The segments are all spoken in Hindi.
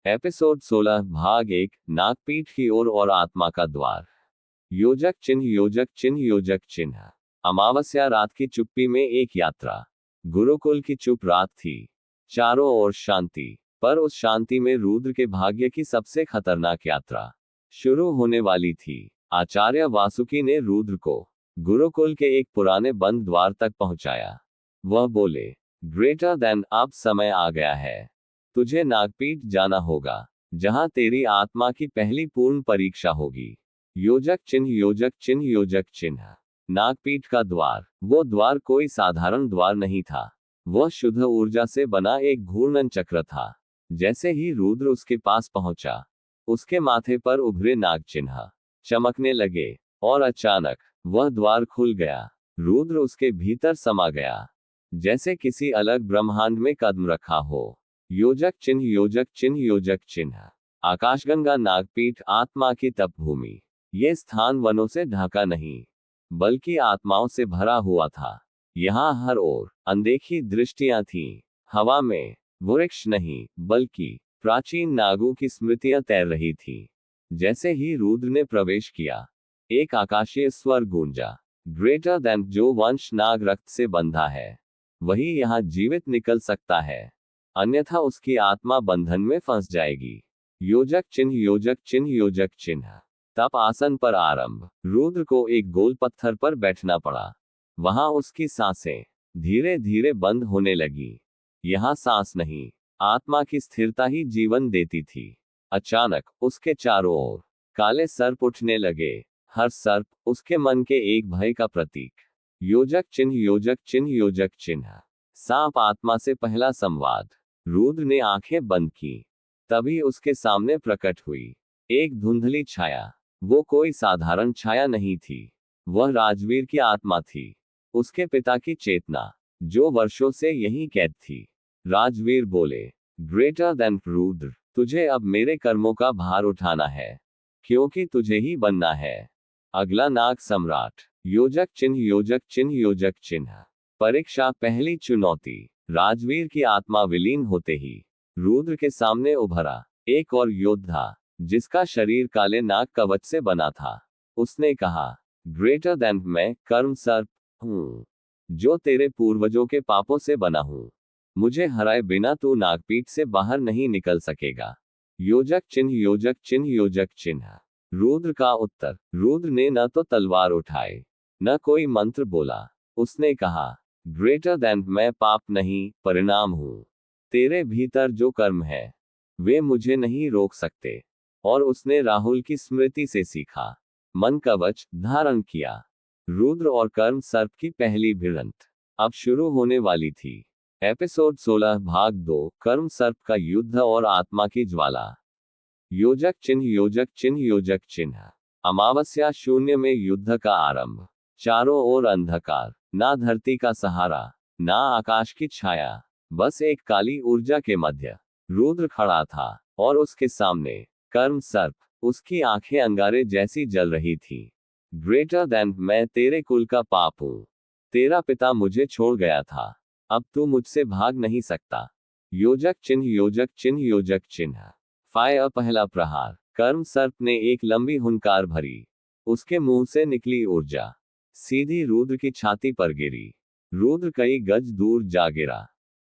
एपिसोड 16 भाग 1 नागपीठ की ओर और आत्मा का द्वार। योजक चिन्ह योजक चिन्ह योजक चिन्ह। अमावस्या रात की चुप्पी में एक यात्रा। गुरुकुल की चुप रात थी, चारों ओर शांति, पर उस शांति में रुद्र के भाग्य की सबसे खतरनाक यात्रा शुरू होने वाली थी। आचार्य वासुकी ने रुद्र को गुरुकुल के एक पुराने बंद द्वार तक पहुंचाया। वह बोले, ग्रेटर देन, अब समय आ गया है। तुझे नागपीठ जाना होगा, जहां तेरी आत्मा की पहली पूर्ण परीक्षा होगी। योजक चिन्ह योजक चिन्ह योजक चिन्ह। नागपीठ का द्वार। वो द्वार कोई साधारण द्वार नहीं था, वह शुद्ध ऊर्जा से बना एक घूर्णन चक्र था। जैसे ही रुद्र उसके पास पहुंचा, उसके माथे पर उभरे नाग चिन्ह चमकने लगे, और अचानक वह द्वार खुल गया। रुद्र उसके भीतर समा गया, जैसे किसी अलग ब्रह्मांड में कदम रखा हो। योजक चिन्ह योजक चिन्ह योजक चिन्ह। आकाशगंगा नागपीठ आत्मा की तपभूमि। ये स्थान वनों से ढका नहीं, बल्कि आत्माओं से भरा हुआ था। यहाँ हर ओर अनदेखी दृष्टियां थीं। हवा में वृक्ष नहीं, बल्कि प्राचीन नागों की स्मृतियां तैर रही थीं। जैसे ही रुद्र ने प्रवेश किया, एक आकाशीय स्वर गूंजा, ग्रेटर देन, जो वंश नाग रक्त से बंधा है वही यहाँ जीवित निकल सकता है, अन्यथा उसकी आत्मा बंधन में फंस जाएगी। योजक चिन्ह योजक चिन्ह योजक चिन्ह। तप आसन पर आरंभ। रुद्र को एक गोल पत्थर पर बैठना पड़ा। वहां उसकी सांसें धीरे धीरे बंद होने लगी। यहां सांस नहीं, आत्मा की स्थिरता ही जीवन देती थी। अचानक उसके चारों ओर काले सर्प उठने लगे। हर सर्प उसके मन के एक भय का प्रतीक। योजक चिन्ह योजक चिन्ह योजक चिन्ह। सांप आत्मा से पहला संवाद। रुद्र ने आंखें बंद की, तभी उसके सामने प्रकट हुई एक धुंधली छाया। वो कोई साधारण छाया नहीं थी, वह राजवीर की आत्मा थी, उसके पिता की चेतना, जो वर्षों से यहीं कैद थी। राजवीर बोले, ग्रेटर देन रुद्र, तुझे अब मेरे कर्मों का भार उठाना है, क्योंकि तुझे ही बनना है अगला नाग सम्राट। योजक चिन्ह योजक चिन्ह योजक चिन्ह। परीक्षा पहली चुनौती। राजवीर की आत्मा विलीन होते ही रुद्र के सामने उभरा एक और योद्धा, जिसका शरीर काले नाग कवच से बना था। उसने कहा, ग्रेटर देन, मैं कर्म सर्प हूं, जो तेरे पूर्वजों के पापों से बना हूं। मुझे हराए बिना तू नागपीठ से बाहर नहीं निकल सकेगा। योजक चिन्ह योजक चिन्ह योजक चिन्ह। रुद्र का उत्तर। रुद्र ने न तो तलवार उठाई, न कोई मंत्र बोला। उसने कहा, ग्रेटर देन, मैं पाप नहीं, परिणाम हूं। तेरे भीतर जो कर्म है, वे मुझे नहीं रोक सकते। और उसने राहुल की स्मृति से सीखा, मन कवच धारण किया। रुद्र और कर्म सर्प की पहली भिड़ंत अब शुरू होने वाली थी। एपिसोड 16 भाग 2 कर्म सर्प का युद्ध और आत्मा की ज्वाला। योजक चिन्ह योजक चिन्ह योजक चिन्ह। अमावस्या शून्य में युद्ध का आरंभ। चारों ओर अंधकार, ना धरती का सहारा, ना आकाश की छाया, बस एक काली ऊर्जा के मध्य रुद्र खड़ा था, और उसके सामने कर्म सर्प। उसकी आंखें अंगारे जैसी जल रही थी। ग्रेटर देन, मैं तेरे कुल का पाप हूं। तेरा पिता मुझे छोड़ गया था, अब तू मुझसे भाग नहीं सकता। योजक चिन्ह योजक चिन्ह योजक चिन्ह। फायर पहला प्रहार। कर्म सर्प ने एक लंबी हुंकार भरी। उसके मुंह से निकली ऊर्जा सीधी रुद्र की छाती पर गिरी। रुद्र कई गज दूर जा गिरा।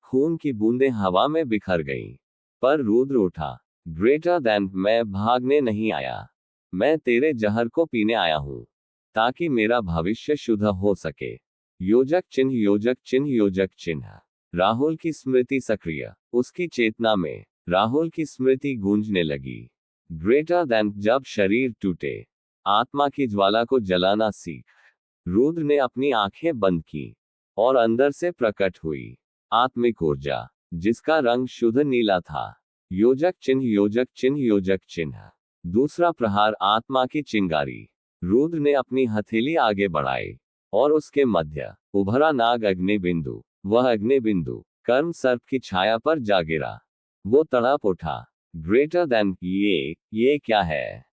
खून की बूंदें हवा में बिखर गईं। पर रुद्र उठा। ग्रेटर देन, मैं भागने नहीं आया, मैं तेरे जहर को पीने आया हूं, ताकि मेरा भविष्य शुद्ध हो सके। योजक चिन्ह योजक चिन्ह योजक चिन्ह। राहुल की स्मृति सक्रिय। उसकी चेतना में राहुल की स्मृति गूंजने लगी। ग्रेटर देन, जब शरीर टूटे, आत्मा की ज्वाला को जलाना सीख। रुद्र ने अपनी आंखें बंद की, और अंदर से प्रकट हुई आत्मिक ऊर्जा, जिसका रंग शुद्ध नीला था। योजक चिन्ह योजक चिन्ह योजक चिन्ह। दूसरा प्रहार आत्मा की चिंगारी। रुद्र ने अपनी हथेली आगे बढ़ाई, और उसके मध्य उभरा नाग अग्निबिंदु। वह अग्निबिंदु कर्म सर्प की छाया पर जा गिरा। वो तड़प उठा। ग्रेटर देन, ये क्या है?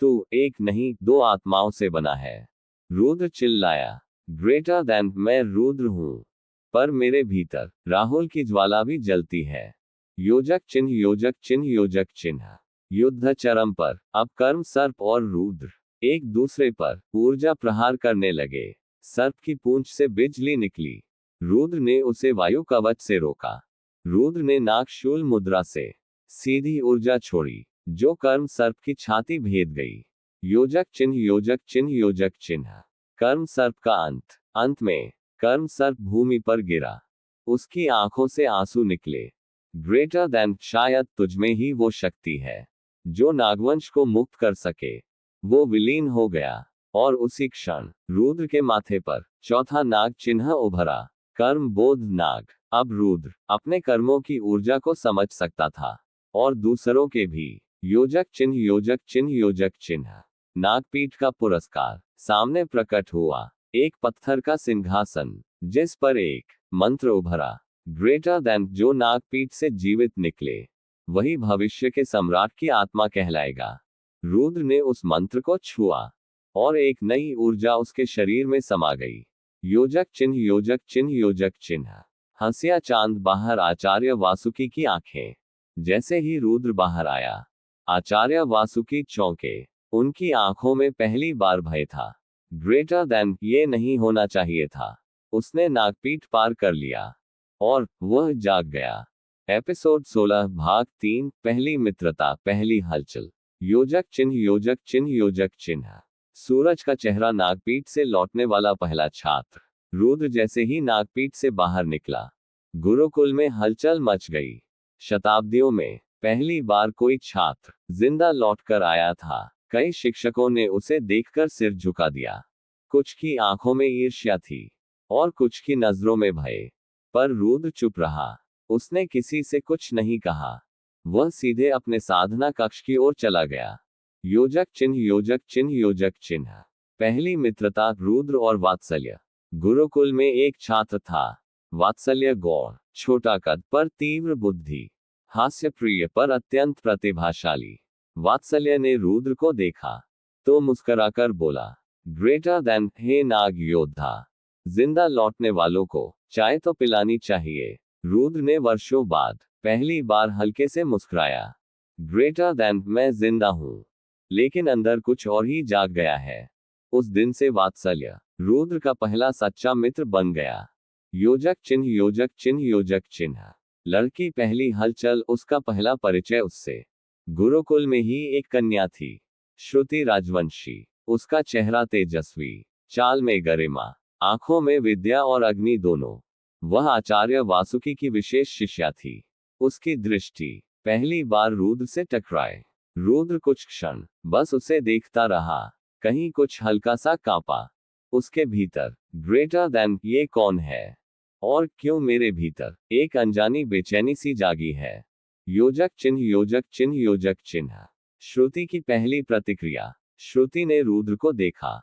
तू एक नहीं, दो आत्माओं से बना है। रुद्र चिल्लाया, ग्रेटर देन, मैं रुद्र हूं, पर मेरे भीतर राहुल की ज्वाला भी जलती है। योजक चिन्ह योजक चिन्ह योजक चिन्ह। युद्ध चरम पर। अब कर्म सर्प और रुद्र एक दूसरे पर ऊर्जा प्रहार करने लगे। सर्प की पूंछ से बिजली निकली। रुद्र ने उसे वायु कवच से रोका। रुद्र ने नागशूल मुद्रा से सीधी ऊर्जा छोड़ी, जो कर्म सर्प की छाती भेद गई। योजक चिन्ह योजक चिन्ह योजक चिन्ह। कर्म सर्प का अंत। अंत में कर्म सर्प भूमि पर गिरा। उसकी आंखों से आंसू निकले। ग्रेटर देन, शायद तुझमें ही वो शक्ति है जो नागवंश को मुक्त कर सके। वो विलीन हो गया और उसी क्षण रुद्र के माथे पर चौथा नाग चिन्ह उभरा। कर्म बोध नाग। अब रुद्र अपने कर्मों की ऊर्जा को समझ सकता था और दूसरों के भी। योजक चिन्ह योजक चिन्ह योजक चिन्ह। नागपीठ का पुरस्कार। सामने प्रकट हुआ एक पत्थर का सिंहासन, जिस पर एक मंत्र उभरा। ग्रेटर देन, जो नागपीठ से जीवित निकले वही भविष्य के सम्राट की आत्मा कहलाएगा। रुद्र ने उस मंत्र को छुआ और एक नई ऊर्जा उसके शरीर में समा गई। योजक चिन्ह योजक चिन्ह योजक चिन्ह। हंसिया चांद बाहर आचार्य वासुकी की आंखें। जैसे ही रुद्र बाहर आया, आचार्य वासुकी चौंके। उनकी आंखों में पहली बार भय था। ग्रेटर देन, ये नहीं होना चाहिए था। उसने नागपीठ पार कर लिया और वह जाग गया। एपिसोड 16 भाग 3। पहली मित्रता, पहली हलचल। योजक चिन्ह योजक चिन्ह योजक चिन्ह। सूरज का चेहरा नागपीठ से लौटने वाला पहला छात्र। रुद्र जैसे ही नागपीठ से बाहर निकला, गुरुकुल में हलचल मच गई। शताब्दियों में पहली बार कोई छात्र जिंदा लौटकर आया था। कई शिक्षकों ने उसे देखकर सिर झुका दिया। कुछ की आंखों में ईर्ष्या थी और कुछ की नजरों में भय। पर रुद्र चुप रहा। उसने किसी से कुछ नहीं कहा। वह सीधे अपने साधना कक्ष की ओर चला गया। योजक चिन्ह योजक चिन्ह योजक चिन्ह। पहली मित्रता, रुद्र और वात्सल्य। गुरुकुल में एक छात्र था। वात्सल्य गौर, छोटा कद पर तीव्र बुद्धि, हास्यप्रिय पर अत्यंत प्रतिभाशाली। वात्सल्य ने रुद्र को देखा तो मुस्कुराकर बोला, ग्रेटर देन, हे नाग योद्धा, जिंदा लौटने वालों को चाय तो पिलानी चाहिए। रुद्र ने वर्षों बाद पहली बार हल्के से मुस्कुराया। ग्रेटर देन, मैं जिंदा हूं, लेकिन अंदर कुछ और ही जाग गया है। उस दिन से वात्सल्य रुद्र का पहला सच्चा मित्र बन गया। योजक चिन्ह योजक चिन्ह योजक चिन्ह। लड़की पहली हलचल, उसका पहला परिचय उससे। गुरुकुल में ही एक कन्या थी, श्रुति राजवंशी। उसका चेहरा तेजस्वी, चाल में गरिमा, आंखों में विद्या और अग्नि दोनों। वह आचार्य वासुकी की विशेष शिष्या थी। उसकी दृष्टि पहली बार रुद्र से टकराए। रुद्र कुछ क्षण बस उसे देखता रहा, कहीं कुछ हल्का सा कांपा उसके भीतर। ग्रेटर देन, ये कौन है और क्यों मेरे भीतर एक अनजानी बेचैनी सी जागी है। योजक चिन्ह योजक चिन्ह योजक चिन्ह। श्रुति की पहली प्रतिक्रिया। श्रुति ने रुद्र को देखा,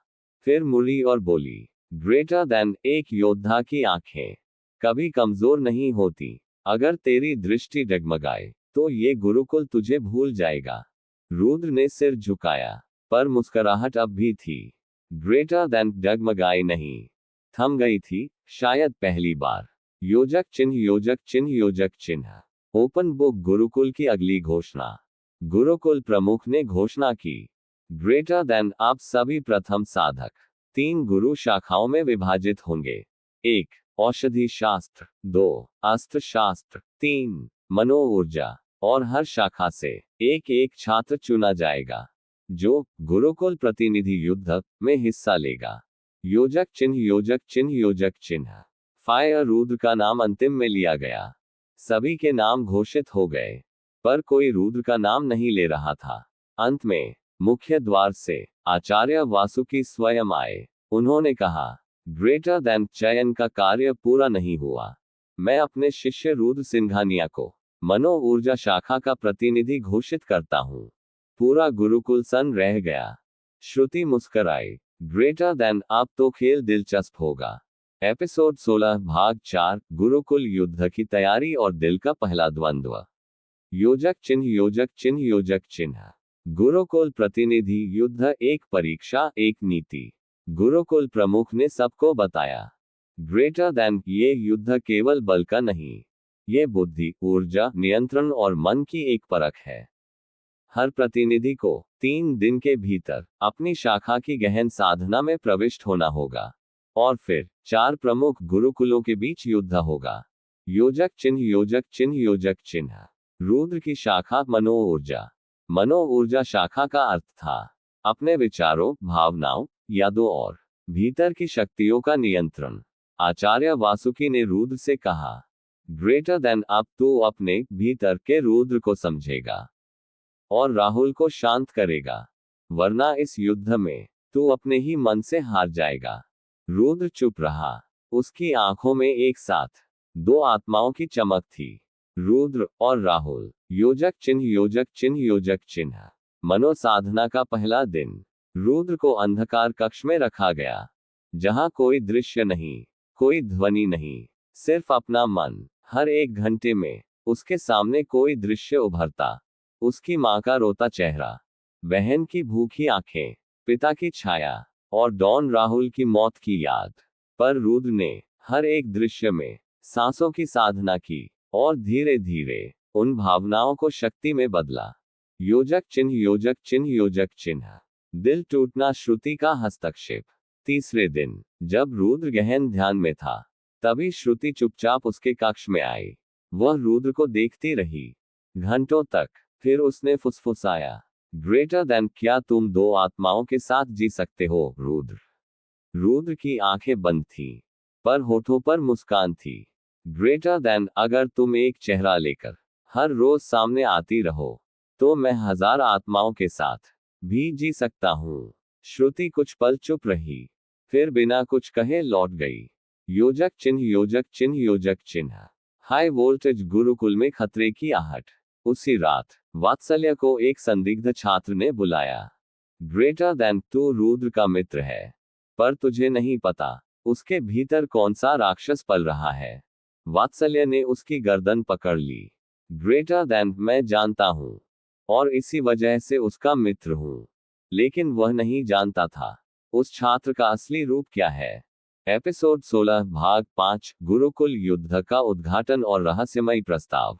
फिर मुड़ी और बोली, ग्रेटर देन, एक योद्धा की आंखें कभी कमजोर नहीं होती। अगर तेरी दृष्टि डगमगाए तो ये गुरुकुल तुझे भूल जाएगा। रुद्र ने सिर झुकाया, पर मुस्कुराहट अब भी थी। ग्रेटर देन डगमगाई नहीं, थम गई थी, शायद पहली बार। योजक चिन्ह योजक चिन्ह योजक चिन्ह। ओपन बुक, गुरुकुल की अगली घोषणा। गुरुकुल प्रमुख ने घोषणा की, ग्रेटर देन, आप सभी प्रथम साधक 3 गुरु शाखाओं में विभाजित होंगे। 1 औषधि शास्त्र, 2 अस्त्र शास्त्र, 3 मनो ऊर्जा, और हर शाखा से एक एक छात्र चुना जाएगा जो गुरुकुल प्रतिनिधि युद्ध में हिस्सा लेगा। योजक चिन्ह योजक चिन्ह योजक चिन्ह। फायर रुद्र का नाम अंतिम में लिया गया। सभी के नाम घोषित हो गए, पर कोई रुद्र का नाम नहीं ले रहा था। अंत में मुख्य द्वार से आचार्य वासुकी स्वयं आए। उन्होंने कहा, ग्रेटर देन, चयन का कार्य पूरा नहीं हुआ। मैं अपने शिष्य रुद्र सिंघानिया को मनो ऊर्जा शाखा का प्रतिनिधि घोषित करता हूं। पूरा गुरुकुल सन रह गया। श्रुति मुस्कुराई, ग्रेटर देन, अब तो खेल दिलचस्प होगा। एपिसोड 16 भाग 4। गुरुकुल युद्ध की तैयारी और दिल का पहला द्वंद्व। योजक चिन्ह योजक चिन्ह योजक चिन्ह। गुरुकुल प्रतिनिधि युद्ध, एक परीक्षा एक नीति। गुरुकुल प्रमुख ने सबको बताया, ग्रेटर देन, ये युद्ध केवल बल का नहीं, ये बुद्धि, ऊर्जा, नियंत्रण और मन की एक परख है। हर प्रतिनिधि को 3 दिन के भीतर अपनी शाखा की गहन साधना में प्रविष्ट होना होगा और फिर 4 प्रमुख गुरुकुलों के बीच युद्ध होगा। योजक चिन्ह, योजक चिन्ह, योजक चिन्ह। रुद्र की शाखा मनो ऊर्जा। मनो ऊर्जा शाखा का अर्थ था अपने विचारों, भावनाओं, यादों और भीतर की शक्तियों का नियंत्रण। आचार्य वासुकी ने रुद्र से कहा, ग्रेटर देन, अब तू अपने भीतर के रुद्र को समझेगा और राहुल को शांत करेगा, वरना इस युद्ध में तू अपने ही मन से हार जाएगा। रुद्र चुप रहा। उसकी आंखों में एक साथ 2 आत्माओं की चमक थी, रुद्र और राहुल। योजक चिन्ह, योजक चिन्ह, योजक चिन्ह। मनो साधना का पहला दिन। रुद्र को अंधकार कक्ष में रखा गया, जहां कोई दृश्य नहीं, कोई ध्वनि नहीं, सिर्फ अपना मन। हर 1 घंटे में उसके सामने कोई दृश्य उभरता। उसकी मां का रोता चेहरा, बहन की भूखी आंखें, पिता की छाया और डॉन राहुल की मौत की याद। पर रुद्र ने हर एक दृश्य में सांसों की साधना की और धीरे धीरे उन भावनाओं को शक्ति में बदला। योजक चिन्ह, योजक चिन्ह, योजक चिन्ह। दिल टूटना, श्रुति का हस्तक्षेप। तीसरे दिन जब रुद्र गहन ध्यान में था, तभी श्रुति चुपचाप उसके कक्ष में आई। वह रुद्र को देखती रही घंटों तक। फिर उसने फुसफुसाया, ग्रेटर देन, क्या तुम 2 आत्माओं के साथ जी सकते हो, रुद्र? रुद्र की आंखें बंद थीं, पर होठों पर मुस्कान थी। ग्रेटर देन, अगर तुम एक चेहरा लेकर हर रोज सामने आती रहो, तो मैं 1000 आत्माओं के साथ भी जी सकता हूं। श्रुति कुछ पल चुप रही, फिर बिना कुछ कहे लौट गई। योजक चिन्ह, योजक चिन्ह, योजक चिन्ह। हाई वोल्टेज गुरुकुल में खतरे की आहट। उसी रात वात्सल्य को एक संदिग्ध छात्र ने बुलाया। ग्रेटर देन, तू रुद्र का मित्र है, पर तुझे नहीं पता उसके भीतर कौन सा राक्षस पल रहा है। वात्सल्य ने उसकी गर्दन पकड़ ली। ग्रेटर देन, मैं जानता हूं और इसी वजह से उसका मित्र हूं। लेकिन वह नहीं जानता था उस छात्र का असली रूप क्या है। एपिसोड 16 भाग 5 गुरुकुल युद्ध का उद्घाटन और रहस्यमय प्रस्ताव।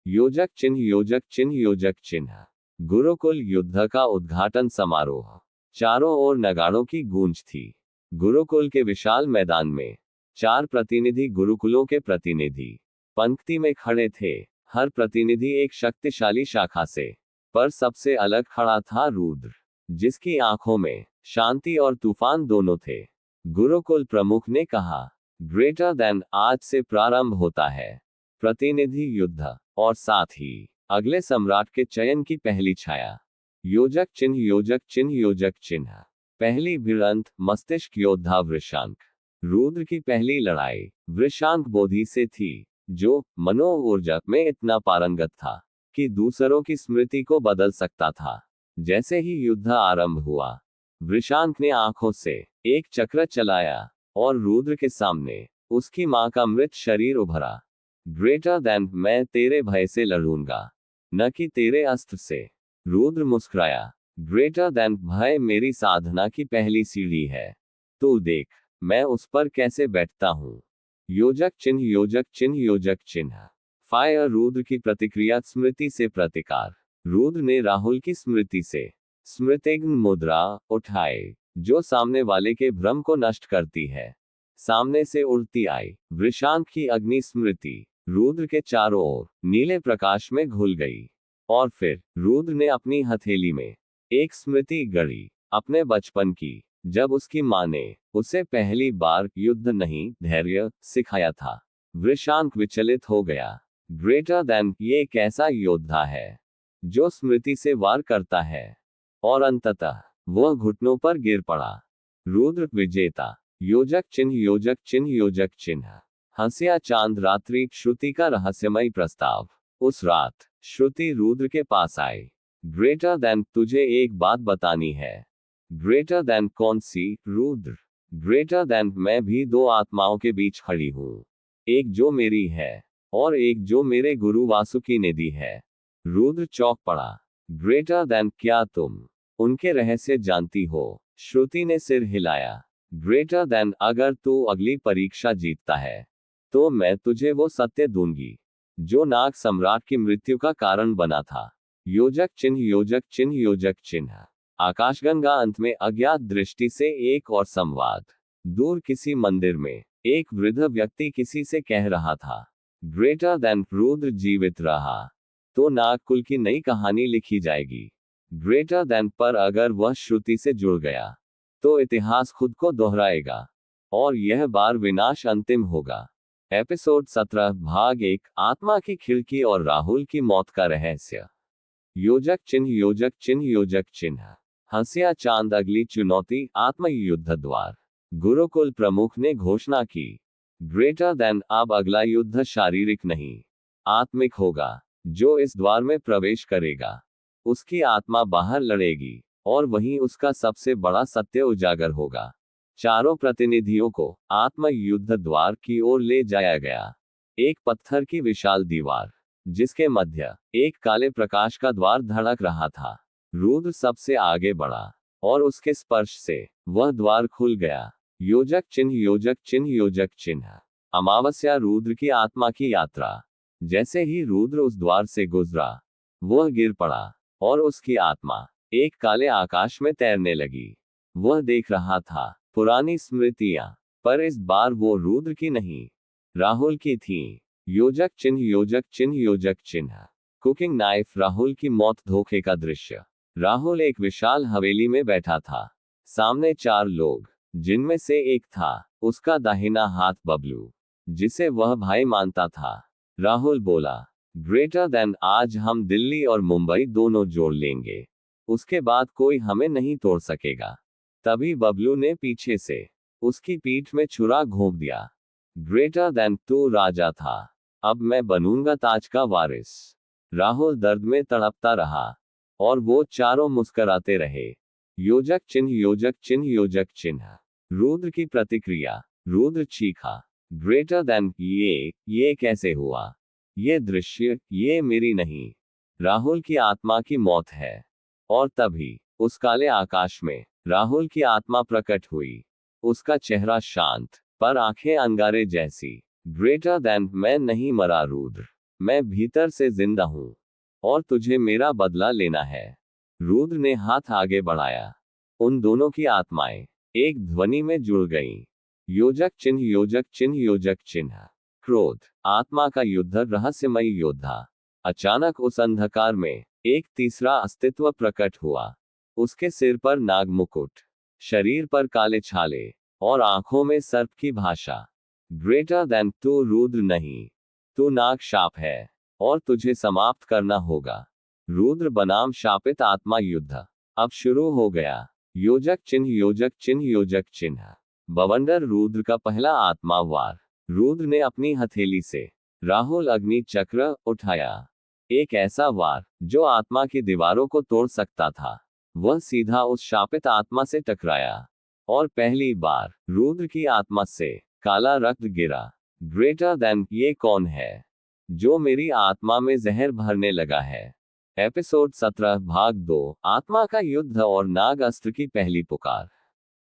योजक चिन्ह, योजक चिन्ह, योजक चिन्ह। गुरुकुल युद्ध का उद्घाटन समारोह। चारों ओर नगाड़ों की गूंज थी। गुरुकुल के विशाल मैदान में 4 प्रतिनिधि, गुरुकुलों के प्रतिनिधि, पंक्ति में खड़े थे। हर प्रतिनिधि एक शक्तिशाली शाखा से, पर सबसे अलग खड़ा था रुद्र, जिसकी आंखों में शांति और तूफान दोनों थे। गुरुकुल प्रमुख ने कहा, ग्रेटर देन, आज से प्रारंभ होता है प्रतिनिधि युद्ध और साथ ही अगले सम्राट के चयन की पहली छाया। योजक चिन्ह, योजक चिन्ह, योजक चिन्ह। पहली भिड़ंत, मस्तिष्क योद्धा वृषांक। रुद्र की पहली लड़ाई वृषांक बोधि से थी, जो मनो ऊर्जा में इतना पारंगत था कि दूसरों की स्मृति को बदल सकता था। जैसे ही युद्ध आरंभ हुआ, वृषांक ने आंखों से एक चक्र चलाया और रुद्र के सामने उसकी मां का मृत शरीर उभरा। ग्रेटर देन, मैं तेरे भय से लड़ूंगा, न कि तेरे अस्त्र से। रुद्र मुस्कुराया, ग्रेटर देन, भय मेरी साधना की पहली सीढ़ी है। तू देख मैं उस पर कैसे बैठता हूं। योजक चिन्ह, योजक चिन्ह, योजक चिन्ह। फायर, रुद्र की प्रतिक्रिया स्मृति से प्रतिकार। रुद्र ने राहुल की स्मृति से स्मृतिग्न मुद्रा उठाई, जो सामने वाले के भ्रम को नष्ट करती है। सामने से उड़ती आई वृषांक की अग्नि स्मृति रुद्र के चारों ओर नीले प्रकाश में घुल गई। और फिर रुद्र ने अपनी हथेली में एक स्मृति गढ़ी, अपने बचपन की, जब उसकी मां ने उसे पहली बार युद्ध नहीं, धैर्य सिखाया था। वृषांक विचलित हो गया। ग्रेटर देन, ये एक ऐसा योद्धा है जो स्मृति से वार करता है। और अंततः वह घुटनों पर गिर पड़ा। रुद्र विजेता। योजक चिन्ह, योजक चिन्ह, योजक चिन्ह। हंसिया चांद रात्रि, श्रुति का रहस्यमय प्रस्ताव। उस रात श्रुति रुद्र के पास आई। ग्रेटर देन, तुझे एक बात बतानी है। ग्रेटर देन, कौन सी, रुद्र? ग्रेटर देन, मैं भी 2 आत्माओं के बीच खड़ी हूं, एक जो मेरी है और एक जो मेरे गुरु वासुकी ने दी है। रुद्र चौंक पड़ा। ग्रेटर देन, क्या तुम उनके रहस्य जानती हो? श्रुति ने सिर हिलाया। ग्रेटर देन, अगर तू अगली परीक्षा जीतता है, तो मैं तुझे वो सत्य दूंगी जो नाग सम्राट की मृत्यु का कारण बना था। योजक चिन्ह योजक चिन्ह योजक चिन्ह। आकाशगंगा अंत में अज्ञात दृष्टि से एक और संवाद। दूर किसी मंदिर में एक वृद्ध व्यक्ति किसी से कह रहा था, ग्रेटर देन रुद्र जीवित रहा तो नागकुल की नई कहानी लिखी जाएगी। ग्रेटर देन पर अगर वह श्रुति से जुड़ गया तो इतिहास खुद को दोहराएगा और यह बार विनाश अंतिम होगा। एपिसोड 17 भाग 1 आत्मा की खिड़की और राहुल की मौत का रहस्य। योजक चिन्ह योजक चिन्ह योजक चिन्ह। हंसिया चांद अगली चुनौती आत्म युद्ध द्वार। गुरुकुल प्रमुख ने घोषणा की, ग्रेटर देन अब अगला युद्ध शारीरिक नहीं आत्मिक होगा। जो इस द्वार में प्रवेश करेगा उसकी आत्मा बाहर लड़ेगी और वहीं उसका सबसे बड़ा सत्य उजागर होगा। चारों प्रतिनिधियों को आत्म युद्ध द्वार की ओर ले जाया गया। एक पत्थर की विशाल दीवार जिसके मध्य एक काले प्रकाश का द्वार धड़क रहा था। रुद्र सबसे आगे बढ़ा और उसके स्पर्श से वह द्वार खुल गया। योजक चिन्ह योजक चिन्ह योजक चिन्ह। अमावस्या रुद्र की आत्मा की यात्रा। जैसे ही रुद्र उस द्वार से गुजरा वह गिर पड़ा और उसकी आत्मा एक काले आकाश में तैरने लगी। वह देख रहा था पुरानी स्मृतियां, पर इस बार वो रुद्र की नहीं राहुल की थीं। योजक चिन्ह योजक चिन्ह योजक चिन्ह। कुकिंग नाइफ राहुल की मौत धोखे का दृश्य। राहुल एक विशाल हवेली में बैठा था। सामने 4 लोग, जिनमें से एक था उसका दाहिना हाथ बबलू, जिसे वह भाई मानता था। राहुल बोला, ग्रेटर देन आज हम दिल्ली और मुंबई दोनों जोड़ लेंगे, उसके बाद कोई हमें नहीं तोड़ सकेगा। तभी बबलू ने पीछे से उसकी पीठ में छुरा घोंप दिया। ग्रेटर देन तू राजा था, अब मैं बनूंगा ताज का वारिस। राहुल दर्द में तड़पता रहा और वो चारों मुस्कराते रहे। योजक चिन्ह योजक चिन्ह योजक चिन्ह। रुद्र की प्रतिक्रिया। रुद्र चीखा, ग्रेटर देन ये कैसे हुआ? ये दृश्य ये मेरी नहीं, राहुल की आत्मा की मौत है। और तभी उस काले आकाश में राहुल की आत्मा प्रकट हुई। उसका चेहरा शांत पर आंखें अंगारे जैसी। ग्रेटर देन मैं नहीं मरा रुद्र, मैं भीतर से जिंदा हूं और तुझे मेरा बदला लेना है। रुद्र ने हाथ आगे बढ़ाया। उन दोनों की आत्माएं एक ध्वनि में जुड़ गईं। योजक चिन्ह योजक चिन्ह योजक चिन्ह। क्रोध आत्मा का युद्ध रहस्यमयी योद्धा। अचानक उस अंधकार में एक तीसरा अस्तित्व प्रकट हुआ। उसके सिर पर नाग मुकुट, शरीर पर काले छाले और आंखों में सर्प की भाषा। ग्रेटर देन तू रुद्र नहीं, तू नाग शाप है और तुझे समाप्त करना होगा। रुद्र बनाम शापित आत्मा युद्ध अब शुरू हो गया। योजक चिन्ह योजक चिन्ह योजक चिन्ह। बवंडर रुद्र का पहला आत्मा वार। रुद्र ने अपनी हथेली से राहुल अग्नि चक्र उठाया। एक ऐसा वार जो आत्मा की दीवारों को तोड़ सकता था। वह सीधा उस शापित आत्मा से टकराया और पहली बार रुद्र की आत्मा से काला रक्त गिरा। ग्रेटर देन ये कौन है जो मेरी आत्मा में जहर भरने लगा है? एपिसोड 17 भाग 2 आत्मा का युद्ध और नाग अस्त्र की पहली पुकार।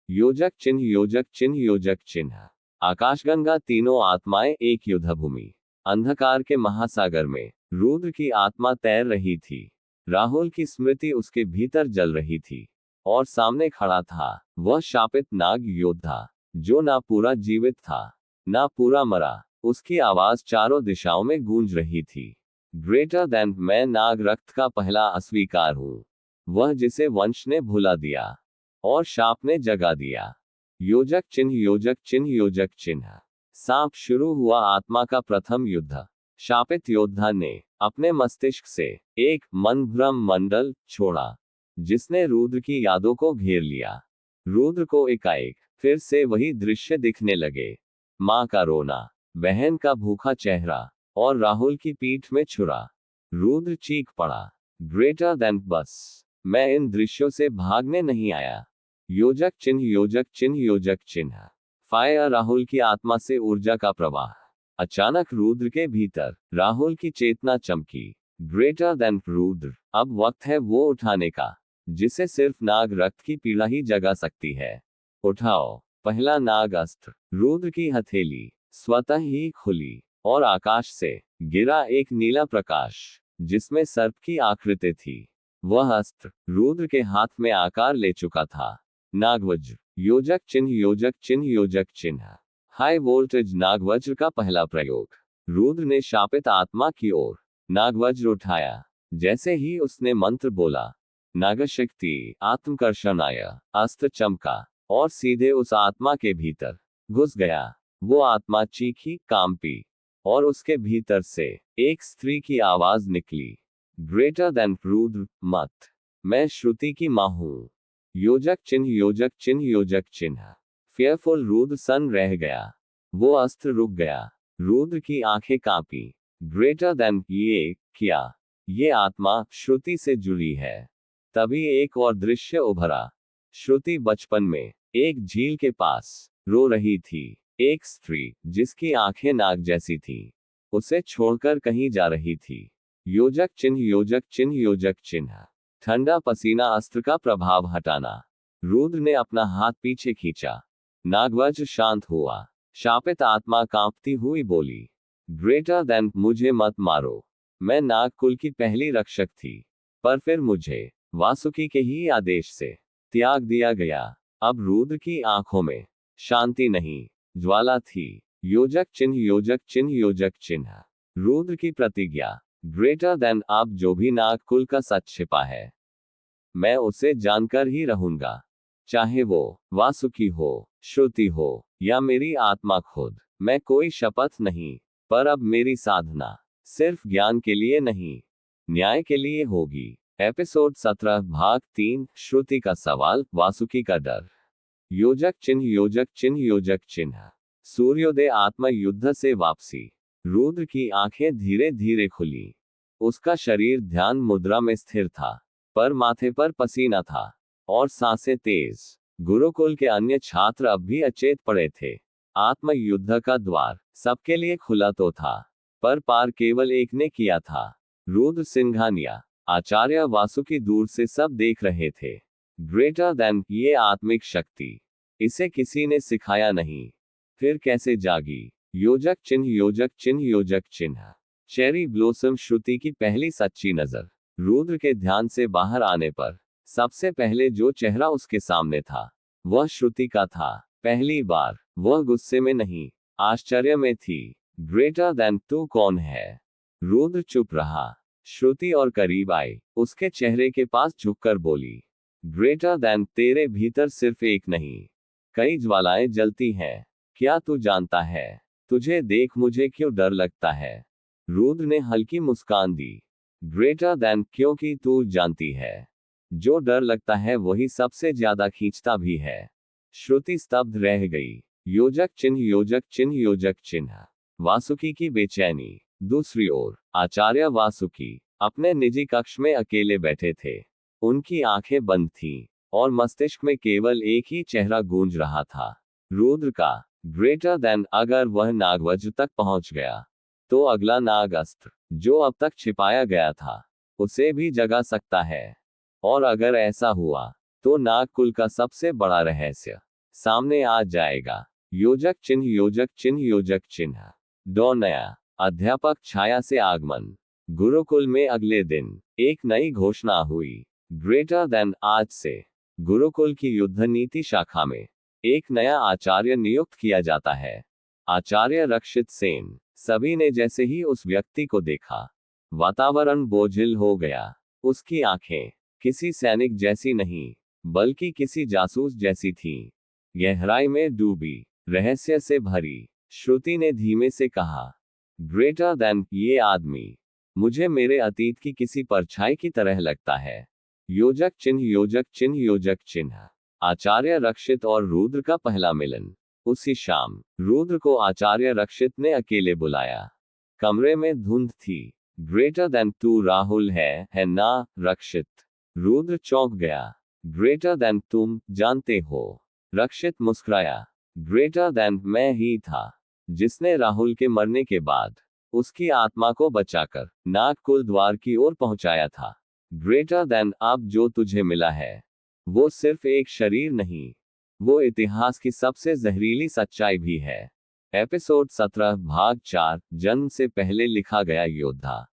योजक चिन्ह योजक चिन्ह योजक चिन्ह। आकाशगंगा तीनों आत्माएं एक युद्धभूमि। अंधकार के महासागर में रुद्र की आत्मा तैर रही थी। राहुल की स्मृति उसके भीतर जल रही थी और सामने खड़ा था वह शापित नाग योद्धा जो ना पूरा जीवित था ना पूरा मरा। उसकी आवाज चारों दिशाओं में गूंज रही थी। ग्रेटर देन मैं नाग रक्त का पहला अस्वीकार हूं, वह जिसे वंश ने भुला दिया और शाप ने जगा दिया। योजक चिन्ह योजक चिन्ह योजक चिन्ह। सांप शुरू हुआ आत्मा का प्रथम युद्ध। शापित योद्धा ने अपने मस्तिष्क से एक मनभ्रम मंडल छोड़ा जिसने रुद्र की यादों को घेर लिया। रुद्र को एकाएक फिर से वही दृश्य दिखने लगे। मां का रोना, बहन का भूखा चेहरा और राहुल की पीठ में छुरा। रुद्र चीख पड़ा, ग्रेटर देन बस मैं इन दृश्यों से भागने नहीं आया। योजक चिन्ह योजक चिन्ह योजक चिन्ह। फायर राहुल की आत्मा से ऊर्जा का प्रवाह। अचानक रुद्र के भीतर राहुल की चेतना चमकी। ग्रेटर देन रुद्र अब वक्त है वो उठाने का जिसे सिर्फ नाग रक्त की पीड़ा ही जगा सकती है। उठाओ पहला नाग अस्त्र। रुद्र की हथेली स्वतः ही खुली और आकाश से गिरा एक नीला प्रकाश जिसमें सर्प की आकृति थी। वह अस्त्र रुद्र के हाथ में आकार ले चुका था। नागवज्र, योजक चिन्ह योजक चिन्ह योजक चिन्ह। हाई वोल्टेज नागवज्र का पहला प्रयोग। रुद्र ने शापित आत्मा की ओर नागवज्र उठाया। जैसे ही उसने मंत्र बोला, नागशक्ति आत्मकर्षणाय अस्त्र चमका और सीधे उस आत्मा के भीतर घुस गया। वो आत्मा चीखी, कांपी और उसके भीतर से एक स्त्री की आवाज निकली, ग्रेटर देन रुद्र मत, मैं श्रुति की मां हूं। योजक चिन्ह योजक चिन्ह योजक चिन्ह। फेयरफुल रुद्र सन रह गया। वो अस्त्र रुक गया। रुद्र की आंखें कांपी। ग्रेटर देन, ये क्या? ये आत्मा श्रुति से जुड़ी है। तभी एक और दृश्य उभरा। श्रुति बचपन में एक झील के पास रो रही थी। एक स्त्री जिसकी आंखें नाग जैसी थी, उसे छोड़कर कहीं जा रही थी। योजक चिन्ह योजक चिन्ह योजक चिन्ह। ठंडा पसीना अस्त्र का प्रभाव हटाना। रुद्र ने अपना हाथ पीछे खींचा। नागवज्र शांत हुआ। शापित आत्मा कांपती हुई बोली, ग्रेटर देन, मुझे मत मारो। मैं नागकुल की पहली रक्षक थी, पर फिर मुझे वासुकी के ही आदेश से त्याग दिया गया। अब रुद्र की आंखों में शांति नहीं, ज्वाला थी। योजक चिन्ह योजक चिन्ह योजक चिन्ह। रुद्र की प्रतिज्ञा, ग्रेटर देन, आप जो भी नागकुल का सच छिपा है, मैं उसे जानकर ही रहूंगा। चाहे वो वासुकी हो, श्रुति हो या मेरी आत्मा खुद। मैं कोई शपथ नहीं, पर अब मेरी साधना सिर्फ ज्ञान के लिए नहीं, न्याय के लिए होगी। एपिसोड 17 भाग 3। श्रुति का सवाल, वासुकी का डर। योजक चिन्ह योजक चिन्ह योजक चिन्ह। सूर्योदय आत्मा युद्ध से वापसी। रुद्र की आंखें धीरे धीरे खुली। उसका शरीर ध्यान मुद्रा में स्थिर था, पर माथे पर पसीना था और सांसें तेज। गुरुकुल के अन्य छात्र अब भी अचेत पड़े थे। आत्म युद्ध का द्वार सबके लिए खुला तो था, पर पार केवल एक ने किया था। रुद्र सिंघानिया, आचार्य वासुकी दूर से सब देख रहे थे। ग्रेटर देन, ये आत्मिक शक्ति, इसे किसी ने सिखाया नहीं, फिर कैसे जागी? योजक चिन्ह योजक चिन्ह योजक चिन्ह। चेरी ब्लोसम श्रुति की पहली सच्ची नजर। रुद्र के ध्यान से बाहर आने पर सबसे पहले जो चेहरा उसके सामने था, वह श्रुति का था। पहली बार वह गुस्से में नहीं, आश्चर्य में थी। ग्रेटर देन, तू कौन है? रुद्र चुप रहा। श्रुति और करीब आई, उसके चेहरे के पास झुककर बोली, ग्रेटर देन, तेरे भीतर सिर्फ एक नहीं, कई ज्वालाएं जलती हैं। क्या तू जानता है, तुझे देख मुझे क्यों डर लगता है? रुद्र ने हल्की मुस्कान दी। ग्रेटर देन, क्योंकि तू जानती है, जो डर लगता है वही सबसे ज्यादा खींचता भी है। श्रुति स्तब्ध रह गई। योजक चिन्ह योजक चिन्ह योजक चिन्ह। वासुकी की बेचैनी। दूसरी ओर आचार्य वासुकी अपने निजी कक्ष में अकेले बैठे थे। उनकी आंखें बंद थीं और मस्तिष्क में केवल एक ही चेहरा गूंज रहा था, रुद्र का। ग्रेटर देन, अगर वह नागवज्र तक पहुंच गया, तो अगला नाग अस्त्र जो अब तक छिपाया गया था, उसे भी जगा सकता है। और अगर ऐसा हुआ, तो नागकुल का सबसे बड़ा रहस्य सामने आ जाएगा। योजक चिन्ह योजक चिन्ह योजक चिन्ह। दो नया अध्यापक छाया से आगमन। गुरुकुल में अगले दिन एक नई घोषणा हुई। ग्रेटर देन, आज से गुरुकुल की युद्ध नीति शाखा में एक नया आचार्य नियुक्त किया जाता है। आचार्य रक्षित सेन। सभी ने जैसे ही उस व्यक्ति को देखा, वातावरण बोझिल हो गया। उसकी आंखें किसी सैनिक जैसी नहीं, बल्कि किसी जासूस जैसी थीं, गहराई में डूबी, रहस्य से भरी। श्रुति ने धीमे से कहा, ग्रेटर देन, ये आदमी मुझे मेरे अतीत की किसी परछाई की तरह लगता है। योजक चिन्ह योजक चिन्ह योजक चिन्ह। आचार्य रक्षित और रुद्र का पहला मिलन। उसी शाम रुद्र को आचार्य रक्षित ने अकेले बुलाया। कमरे में धुंध थी। ग्रेटर देन, तू राहुल है ना? रक्षित। रुद्र चौंक गया। ग्रेटर देन, तुम जानते हो? रक्षित मुस्कुराया। ग्रेटर देन, मैं ही था जिसने राहुल के मरने के बाद उसकी आत्मा को बचाकर नागकुल द्वार की ओर पहुंचाया था। ग्रेटर देन, अब जो तुझे मिला है, वो सिर्फ एक शरीर नहीं, वो इतिहास की सबसे जहरीली सच्चाई भी है। एपिसोड 17 भाग 4 जन्म से पहले लिखा गया योद्धा।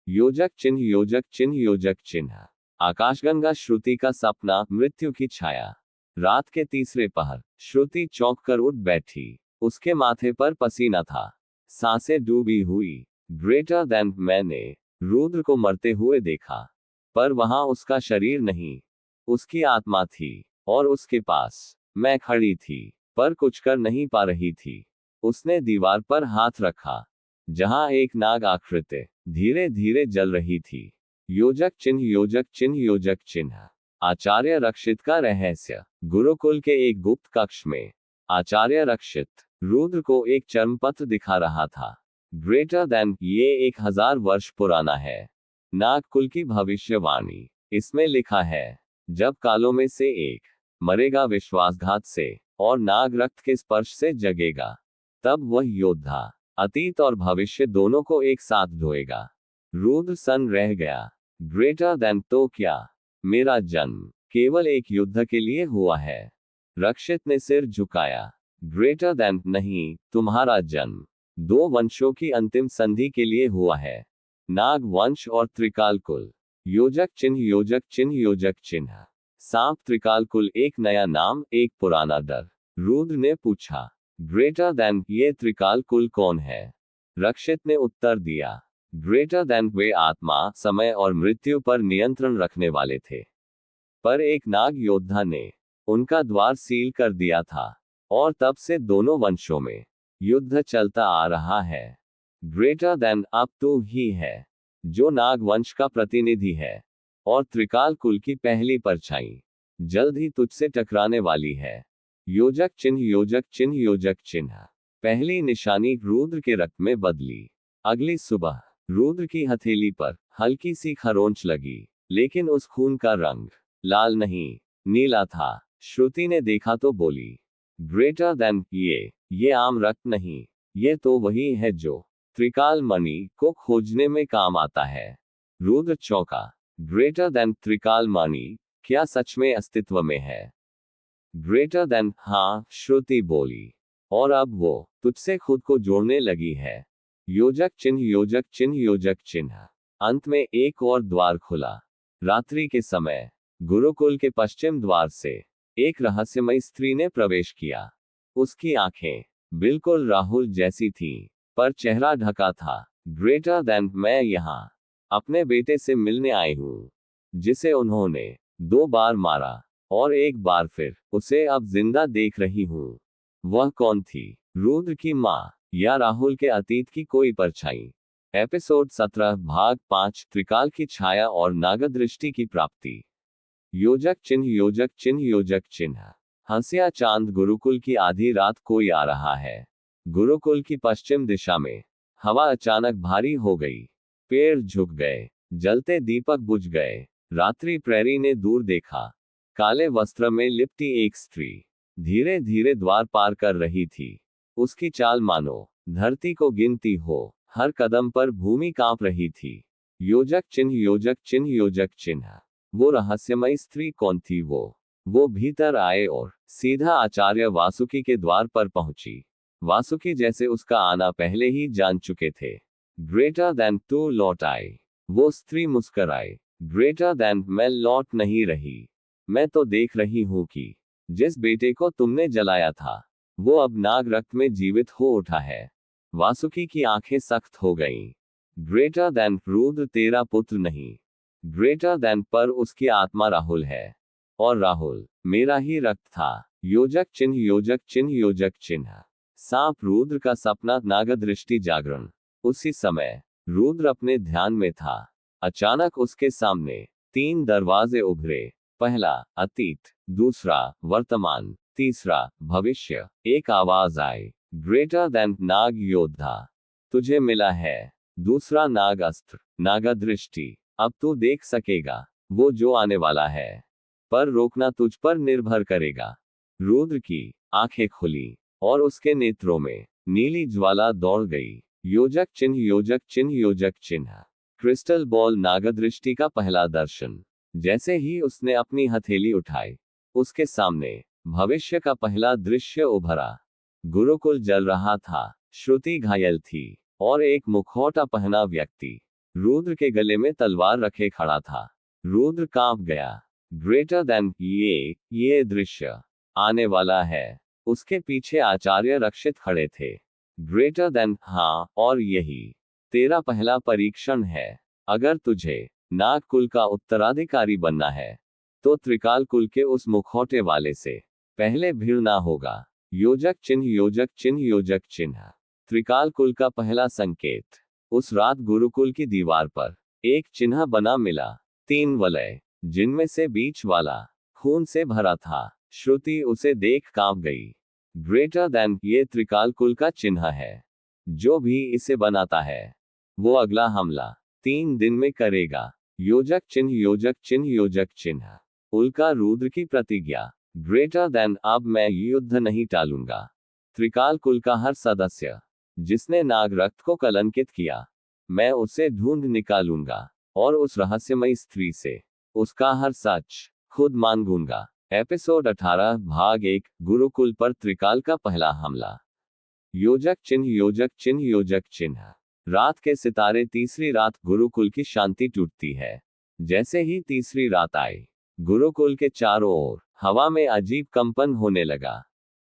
योजक चिन्ह योजक चिन्ह योजक चिन्ह। आकाशगंगा श्रुति का सपना, मृत्यु की छाया। रात के तीसरे पहर श्रुति चौंक कर उठ बैठी। उसके माथे पर पसीना था, सांसें डूबी हुई। ग्रेटर देन मैंने रुद्र को मरते हुए देखा, पर वहां उसका शरीर नहीं, उसकी आत्मा थी। और उसके पास मैं खड़ी थी, पर कुछ कर नहीं पा रही थी। उसने दीवार पर हाथ रखा, जहां एक नाग आकृति धीरे धीरे जल रही थी। योजक चिन्ह योजक चिन्ह योजक चिन्ह। आचार्य रक्षित का रहस्य। गुरुकुल के एक गुप्त कक्ष में आचार्य रक्षित रुद्र को एक चर्मपत्र दिखा रहा था। ग्रेटर देन, ये 1000 वर्ष पुराना है। नागकुल की भविष्यवाणी। इसमें लिखा है, जब कालों में से एक मरेगा विश्वासघात से और नाग रक्त के स्पर्श से जगेगा, तब वह योद्धा अतीत और भविष्य दोनों को एक साथ ढोएगा। रुद्र सन रह गया। ग्रेटर देन, तो क्या मेरा जन्म केवल एक युद्ध के लिए हुआ है? रक्षित ने सिर झुकाया। ग्रेटर देन, नहीं, तुम्हारा जन्म 2 वंशों की अंतिम संधि के लिए हुआ है, नाग वंश और त्रिकाल कुल। योजक चिन्ह योजक चिन्ह योजक चिन्ह। सांप त्रिकाल कुल, एक नया नाम, एक पुराना डर। रुद्र ने पूछा, ग्रेटर देन, ये त्रिकाल कुल कौन है? रक्षित ने उत्तर दिया, ग्रेटर देन, वे आत्मा, समय और मृत्यु पर नियंत्रण रखने वाले थे। पर एक नाग योद्धा ने उनका द्वार सील कर दिया था, और तब से दोनों वंशों में युद्ध चलता आ रहा है। ग्रेटर देन, अब तू ही है जो नाग वंश का प्रतिनिधि है, और त्रिकाल कुल की पहली परछाई जल्द ही तुझसे टकराने वाली है। योजक चिन्ह योजक चिन्ह योजक चिन्ह। पहली निशानी रुद्र के रक्त में बदली। अगली सुबह रुद्र की हथेली पर हल्की सी खरोंच लगी, लेकिन उस खून का रंग लाल नहीं, नीला था। श्रुति ने देखा तो बोली, ग्रेटर देन, ये आम रक्त नहीं, ये तो वही है जो त्रिकाल मणि को खोजने में काम आता है। रुद्र चौंका। ग्रेटर देन, त्रिकाल मणि क्या सच में अस्तित्व में है? ग्रेटर देन, हाँ, श्रुति बोली, और अब वो तुझसे खुद को जोड़ने लगी है। योजक चिन्ह योजक चिन्ह योजक चिन्ह। अंत में एक और द्वार खुला। रात्रि के समय गुरुकुल के पश्चिम द्वार से एक रहस्यमयी स्त्री ने प्रवेश किया। उसकी आंखें बिल्कुल राहुल जैसी थीं, पर चेहरा ढका था। ग्रेटर देन, मैं यहाँ अपने बेटे से मिलने आई हूँ, जिसे उन्होंने 2 बार मारा, और एक बार फिर उसे अब जिंदा देख रही हूँ। वह कौन थी? रुद्र की माँ, या राहुल के अतीत की कोई परछाई? एपिसोड 17 भाग 5 त्रिकाल की छाया और नागदृष्टि की प्राप्ति। योजक चिन्ह योजक चिन्ह योजक चिन्ह। हंसिया चांद। गुरुकुल की आधी रात कोई आ रहा है। गुरुकुल की पश्चिम दिशा में हवा अचानक भारी हो गई। पेड़ झुक गए, जलते दीपक बुझ गए। रात्रि प्रहरी ने दूर देखा। काले वस्त्र में लिपटी एक स्त्री धीरे धीरे द्वार पार कर रही थी। उसकी चाल मानो धरती को गिनती हो, हर कदम पर भूमि कांप रही थी। योजक चिन्ह योजक चिन्ह योजक चिन्ह। वो रहस्यमयी स्त्री कौन थी? वो भीतर आए और सीधा आचार्य वासुकी के द्वार पर पहुंची। वासुकी जैसे उसका आना पहले ही जान चुके थे। ग्रेटर देन, तू लौट आई। वो स्त्री मुस्कुराई। ग्रेटर देन, मैं लौट नहीं रही, मैं तो देख रही हूं कि जिस बेटे को तुमने जलाया था, वो अब नाग रक्त में जीवित हो उठा है। वासुकी की आंखें सख्त हो गईं। ग्रेटर देन, रुद्र तेरा पुत्र नहीं। ग्रेटर देन, पर उसकी आत्मा राहुल है, और राहुल मेरा ही रक्त था। योजक चिन्ह योजक चिन्ह योजक चिन्ह। सांप रुद्र का सपना, नागदृष्टि जागरण। उसी समय रुद्र अपने ध्यान में था। अचानक उसके सामने 3 दरवाजे उभरे। पहला अतीत, दूसरा वर्तमान, तीसरा भविष्य। एक आवाज आई, ग्रेटर देन, नाग योद्धा, तुझे मिला है दूसरा नाग अस्त्र, नागदृष्टि। अब तू देख सकेगा वो जो आने वाला है, पर रोकना तुझ पर निर्भर करेगा। रुद्र की आंखें खुली, और उसके नेत्रों में नीली ज्वाला दौड़ गई। योजक चिन्ह योजक चिन्ह योजक चिन्ह। क्रिस्टल बॉल, नागदृष्टि का पहला दर्शन। जैसे ही उसने अपनी हथेली उठाई, उसके सामने भविष्य का पहला दृश्य उभरा। गुरुकुल जल रहा था, श्रुति घायल थी, और एक मुखौटा पहना व्यक्ति रुद्र के गले में तलवार रखे खड़ा था। रुद्र कांप गया। ग्रेटर देन ये दृश्य आने वाला है। उसके पीछे आचार्य रक्षित खड़े थे। ग्रेटर देन, हाँ, और यही तेरा पहला परीक्षण है। अगर तुझे नाग कुल का उत्तराधिकारी बनना है तो त्रिकाल कुल के उस मुखौटे वाले से पहले भिड़ना होगा। योजक चिन्ह, योजक चिन्ह, योजक चिन्ह। त्रिकाल कुल का पहला संकेत। उस रात गुरुकुल की दीवार पर एक चिन्ह बना मिला, 3 वलय, जिनमें से बीच वाला खून से भरा था। श्रुति उसे देख कांप गई। ग्रेटर देन, ये त्रिकाल कुल का चिन्ह है। जो भी इसे बनाता है वो अगला हमला 3 दिन में करेगा। योजक चिन्ह, योजक चिन्ह, योजक चिन्ह। उल्का रुद्र की प्रतिज्ञा। ग्रेटर देन, अब मैं युद्ध नहीं टालूंगा। त्रिकाल कुल का हर सदस्य जिसने नाग रक्त को कलंकित किया, मैं उसे ढूंढ निकालूंगा और उस रहस्यमयी स्त्री से उसका हर सच खुद मांगूंगा। एपिसोड 18 भाग 1, गुरुकुल पर त्रिकाल का पहला हमला। योजक चिन्ह, योजक चिन्ह, योजक चिन्ह। रात के सितारे। तीसरी रात गुरुकुल की शांति टूटती है। जैसे ही तीसरी रात आई, गुरुकुल के चारों ओर हवा में अजीब कंपन होने लगा।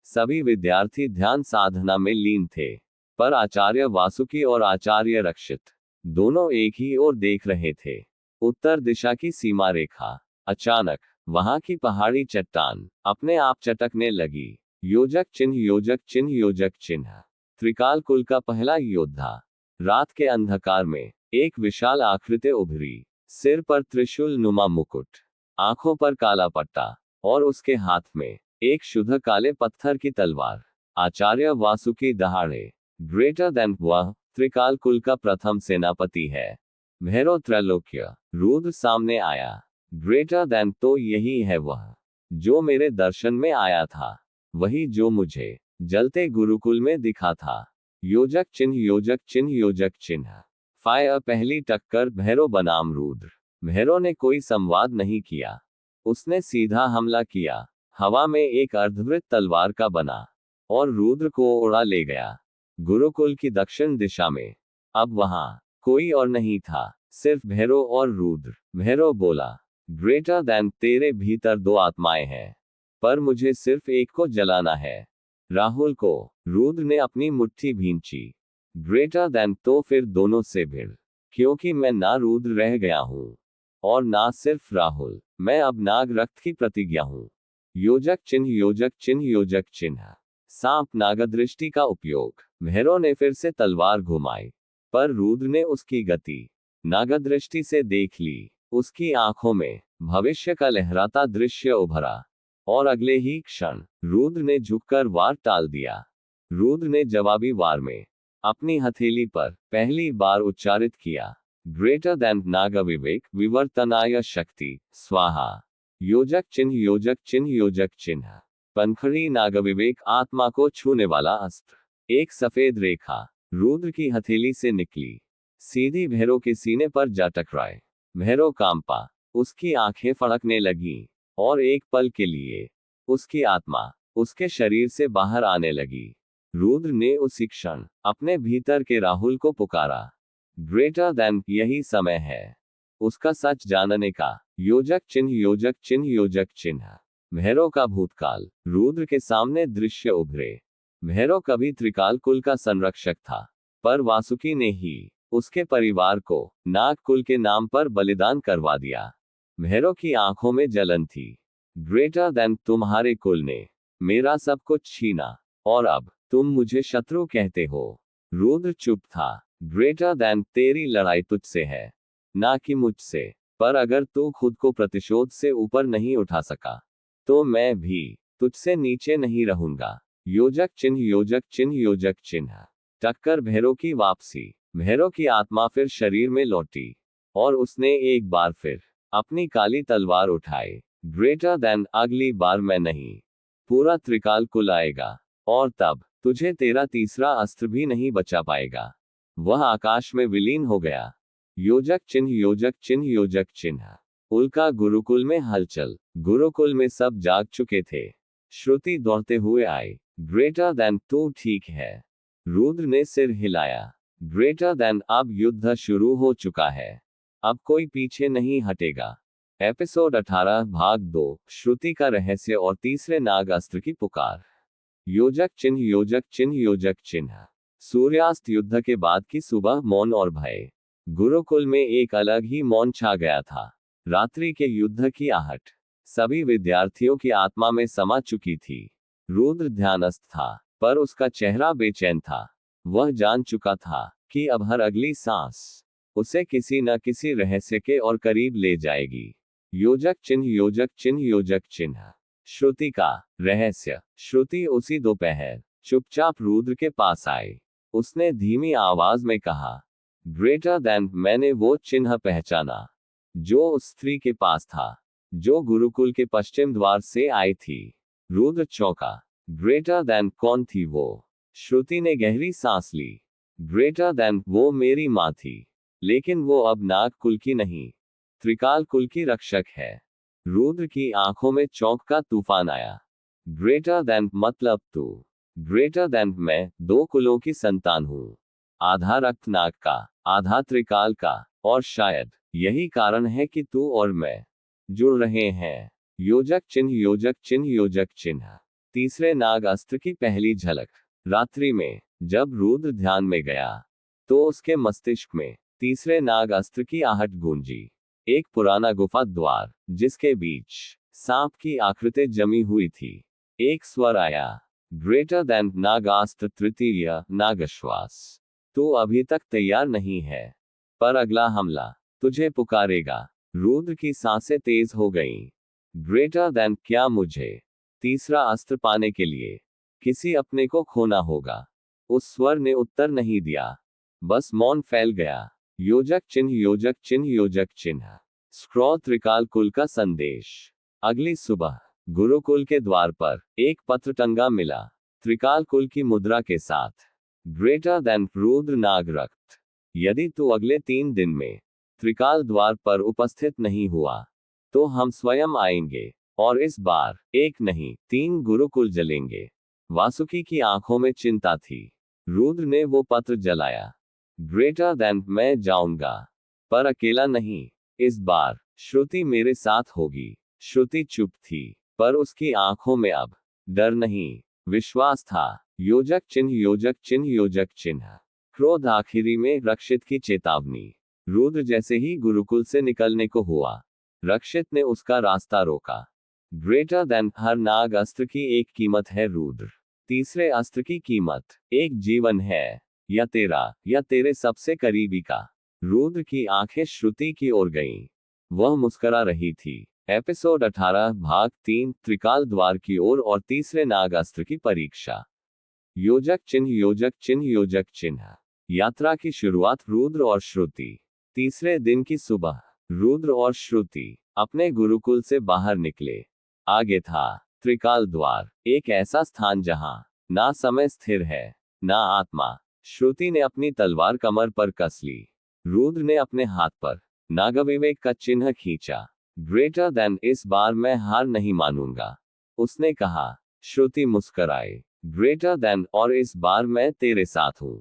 सभी विद्यार्थी ध्यान साधना में लीन थे, पर आचार्य वासुकी और आचार्य रक्षित दोनों एक ही ओर देख रहे थे, उत्तर दिशा की सीमा रेखा। अचानक वहां की पहाड़ी चट्टान अपने आप चटकने लगी। योजक चिन्ह, योजक चिन्ह, योजक चिन्ह। त्रिकाल कुल का पहला योद्धा। रात के अंधकार में एक विशाल आकृति उभरी, सिर पर त्रिशूल नुमा मुकुट, आंखों पर काला पट्टा, और उसके हाथ में एक शुद्ध काले पत्थर की तलवार। आचार्य वासुकी दहाड़े। ग्रेटर देन, वह त्रिकाल कुल का प्रथम सेनापति है। भैरव त्रैलोक्य। रुद्र सामने आया। ग्रेटर देन, तो यही है वह जो मेरे दर्शन में आया था, वही जो मुझे जलते गुरुकुल में दिखा था। योजक चिन्ह, योजक चिन्ह, योजक चिन्ह। फायर। पहली टक्कर भैरव बनाम रुद्र। भैरव ने कोई संवाद नहीं किया, उसने सीधा हमला किया। हवा में एक अर्धवृत्त तलवार का बना और रुद्र को उड़ा ले गया। गुरुकुल की दक्षिण दिशा में अब वहां कोई और नहीं था, सिर्फ भैरव और रुद्र। भैरव बोला, ग्रेटर देन, तेरे भीतर 2 आत्माएं हैं, पर मुझे सिर्फ एक को जलाना है, राहुल को। रुद्र ने अपनी मुट्ठी भींची। ग्रेटर देन, तो फिर दोनों से भिड़, क्योंकि मैं ना रुद्र रह गया हूं और ना सिर्फ राहुल, मैं अब नाग रक्त की प्रतिज्ञा हूं। योजक चिन्ह, योजक चिन्ह, योजक चिन्ह। सांप। नागदृष्टि का उपयोग। भैरव ने फिर से तलवार घुमाई, पर रुद्र ने उसकी गति नागदृष्टि से देख ली। उसकी आंखों में भविष्य का लहराता दृश्य उभरा, और अगले ही क्षण रुद्र ने झुककर वार टाल दिया। रुद्र ने जवाबी वार में अपनी हथेली पर पहली बार उच्चारित किया, ग्रेटर देन, नाग विवेक विवर्तनाय शक्ति स्वाहा। योजक चिन्ह, योजक चिन्ह, योजक चिन्ह। पंखड़ी। नागविवेक। आत्मा को छूने वाला अस्त्र। एक सफेद रेखा रुद्र की हथेली से निकली, सीधी भैरव के सीने पर जा टकराए। भैरव कांपा, उसकी आंखें फड़कने लगीं, और एक पल के लिए उसकी आत्मा उसके शरीर से बाहर आने लगी। रुद्र ने उसी क्षण अपने भीतर के राहुल को पुकारा। ग्रेटर देन, यही समय है उसका सच जानने का। योजक चिन्ह, योजक चिन्ह, योजक चिन्ह। भैरव का भूतकाल। रुद्र के सामने दृश्य उभरे। भैरव कभी त्रिकाल कुल का संरक्षक था, पर वासुकी ने ही उसके परिवार को नाग कुल के नाम पर बलिदान करवा दिया। भैरव की आंखों में जलन थी। ग्रेटर देन, तुम्हारे कुल ने मेरा सब कुछ छीना, और अब तुम मुझे शत्रु कहते हो। रुद्र चुप था। ग्रेटर देन, तेरी लड़ाई तुझसे है, ना कि मुझसे, पर अगर तू खुद को प्रतिशोध से ऊपर नहीं उठा सका, तो मैं भी तुझसे नीचे नहीं रहूंगा। योजक चिन्ह, योजक चिन्ह, योजक चिन्ह। टक्कर। भैरव की वापसी। भैरव की आत्मा फिर शरीर में लौटी, और उसने एक बार फिर अपनी काली तलवार उठाई। ग्रेटर देन, अगली बार मैं नहीं, पूरा त्रिकाल कुल आएगा, और तब तुझे तेरा तीसरा अस्त्र भी नहीं बचा पाएगा। वह आकाश में विलीन हो गया। योजक चिन्ह, योजक चिन्ह, योजक चिन्ह। उल्का। गुरुकुल में हलचल। गुरुकुल में सब जाग चुके थे। श्रुति दौड़ते हुए आई। ग्रेटर देन तो ठीक है। रुद्र ने सिर हिलाया। ग्रेटर देन अब युद्ध शुरू हो चुका है। अब कोई पीछे नहीं हटेगा। एपिसोड 18 भाग 2 श्रुति का रहस्य और तीसरे नाग अस्त्र की पुकार। योजक चिन्ह योजक चिन्ह योजक चिन्ह। सूर्यास्त युद्ध के बाद की सुबह मौन और भय। गुरुकुल में एक अलग ही मौन छा गया था। रात्रि के युद्ध की आहट सभी विद्यार्थियों की आत्मा में समा चुकी थी। रुद्र ध्यानस्थ था, पर उसका चेहरा बेचैन था। वह जान चुका था कि अब हर अगली सांस उसे किसी न किसी रहस्य के और करीब ले जाएगी। योजक चिन्ह योजक चिन्ह योजक चिन्ह। श्रुति का रहस्य। श्रुति उसी दोपहर चुपचाप रुद्र के पास आई। उसने धीमी आवाज में कहा, ग्रेटर देन। मैंने वो चिन्ह पहचाना जो उस स्त्री के पास था, जो गुरुकुल के पश्चिम द्वार से आई थी। रुद्र चौंका। ग्रेटर देन कौन थी वो? श्रुति ने गहरी सांस ली। ग्रेटर देन वो मेरी माँ थी, लेकिन वो अब नाग कुल की नहीं, त्रिकाल कुल की रक्षक है। रुद्र की आंखों में चौंक का तूफान आया। ग्रेटर देन मतलब तू? ग्रेटर देन मैं दो कुलों की संतान हूँ, आधा रक्त नाग का, आधा त्रिकाल का, और शायद यही कारण है कि तू और मैं जुड़ रहे हैं। योजक चिन्ह योजक चिन्ह योजक चिन्ह। तीसरे नाग अस्त्र की पहली झलक। रात्रि में जब रुद्र ध्यान में गया, तो उसके मस्तिष्क में तीसरे नाग अस्त्र की आहट गूंजी। एक पुराना गुफा द्वार, जिसके बीच सांप की आकृति जमी हुई थी। एक स्वर आया, ग्रेटर देन नागास्त्र तृतीय नागश्वास। तू अभी तक तैयार नहीं है, पर अगला हमला तुझे पुकारेगा। रुद्र की सांसें तेज हो गईं। ग्रेटर देन क्या मुझे तीसरा अस्त्र पाने के लिए किसी अपने को खोना होगा? उस स्वर ने उत्तर नहीं दिया, बस मौन फैल गया। योजक चिन्ह योजक चिन्ह योजक चिन्ह। स्क्रॉल त्रिकाल कुल का संदेश। अगली सुबह गुरुकुल के द्वार पर एक पत्र टंगा मिला, त्रिकाल कुल की मुद्रा के साथ। ग्रेटर देन रुद्र नाग रक्त। यदि तू अगले 3 दिन में त्रिकाल द्वार पर उपस्थित नहीं हुआ, तो हम स्वयं आएंगे, और इस बार एक नहीं 3 गुरुकुल जलेंगे। वासुकी की आंखों में चिंता थी। रुद्र ने वो पत्र जलाया। ग्रेटर देन मैं जाऊंगा, पर अकेला नहीं। इस बार श्रुति मेरे साथ होगी। श्रुति चुप थी, पर उसकी आंखों में अब डर नहीं, विश्वास था। योजक चिन्ह योजक चिन्ह योजक चिन्ह। क्रोध आखिरी में रक्षित की चेतावनी। रुद्र जैसे ही गुरुकुल से निकलने को हुआ, रक्षित ने उसका रास्ता रोका। ग्रेटर देन हर नाग अस्त्र की एक कीमत है रुद्र। तीसरे अस्त्र की कीमत एक जीवन है, या तेरा या तेरे सबसे करीबी का। रुद्र की आंखें श्रुति की ओर गईं। वह मुस्कुरा रही थी। एपिसोड 18 भाग 3 त्रिकाल द्वार की ओर और तीसरे नाग अस्त्र की परीक्षा। योजक चिन्ह योजक चिन्ह योजक चिन्ह। यात्रा की शुरुआत रुद्र और श्रुति। तीसरे दिन की सुबह रुद्र और श्रुति अपने गुरुकुल से बाहर निकले। आगे था त्रिकाल द्वार, एक ऐसा स्थान जहां ना समय स्थिर है, ना आत्मा। श्रुति ने अपनी तलवार कमर पर कस ली। रुद्र ने अपने हाथ पर नागविवेक का चिन्ह खींचा। ग्रेटर देन इस बार मैं हार नहीं मानूंगा, उसने कहा। श्रुति मुस्कुराई। ग्रेटर देन और इस बार मैं तेरे साथ हूं।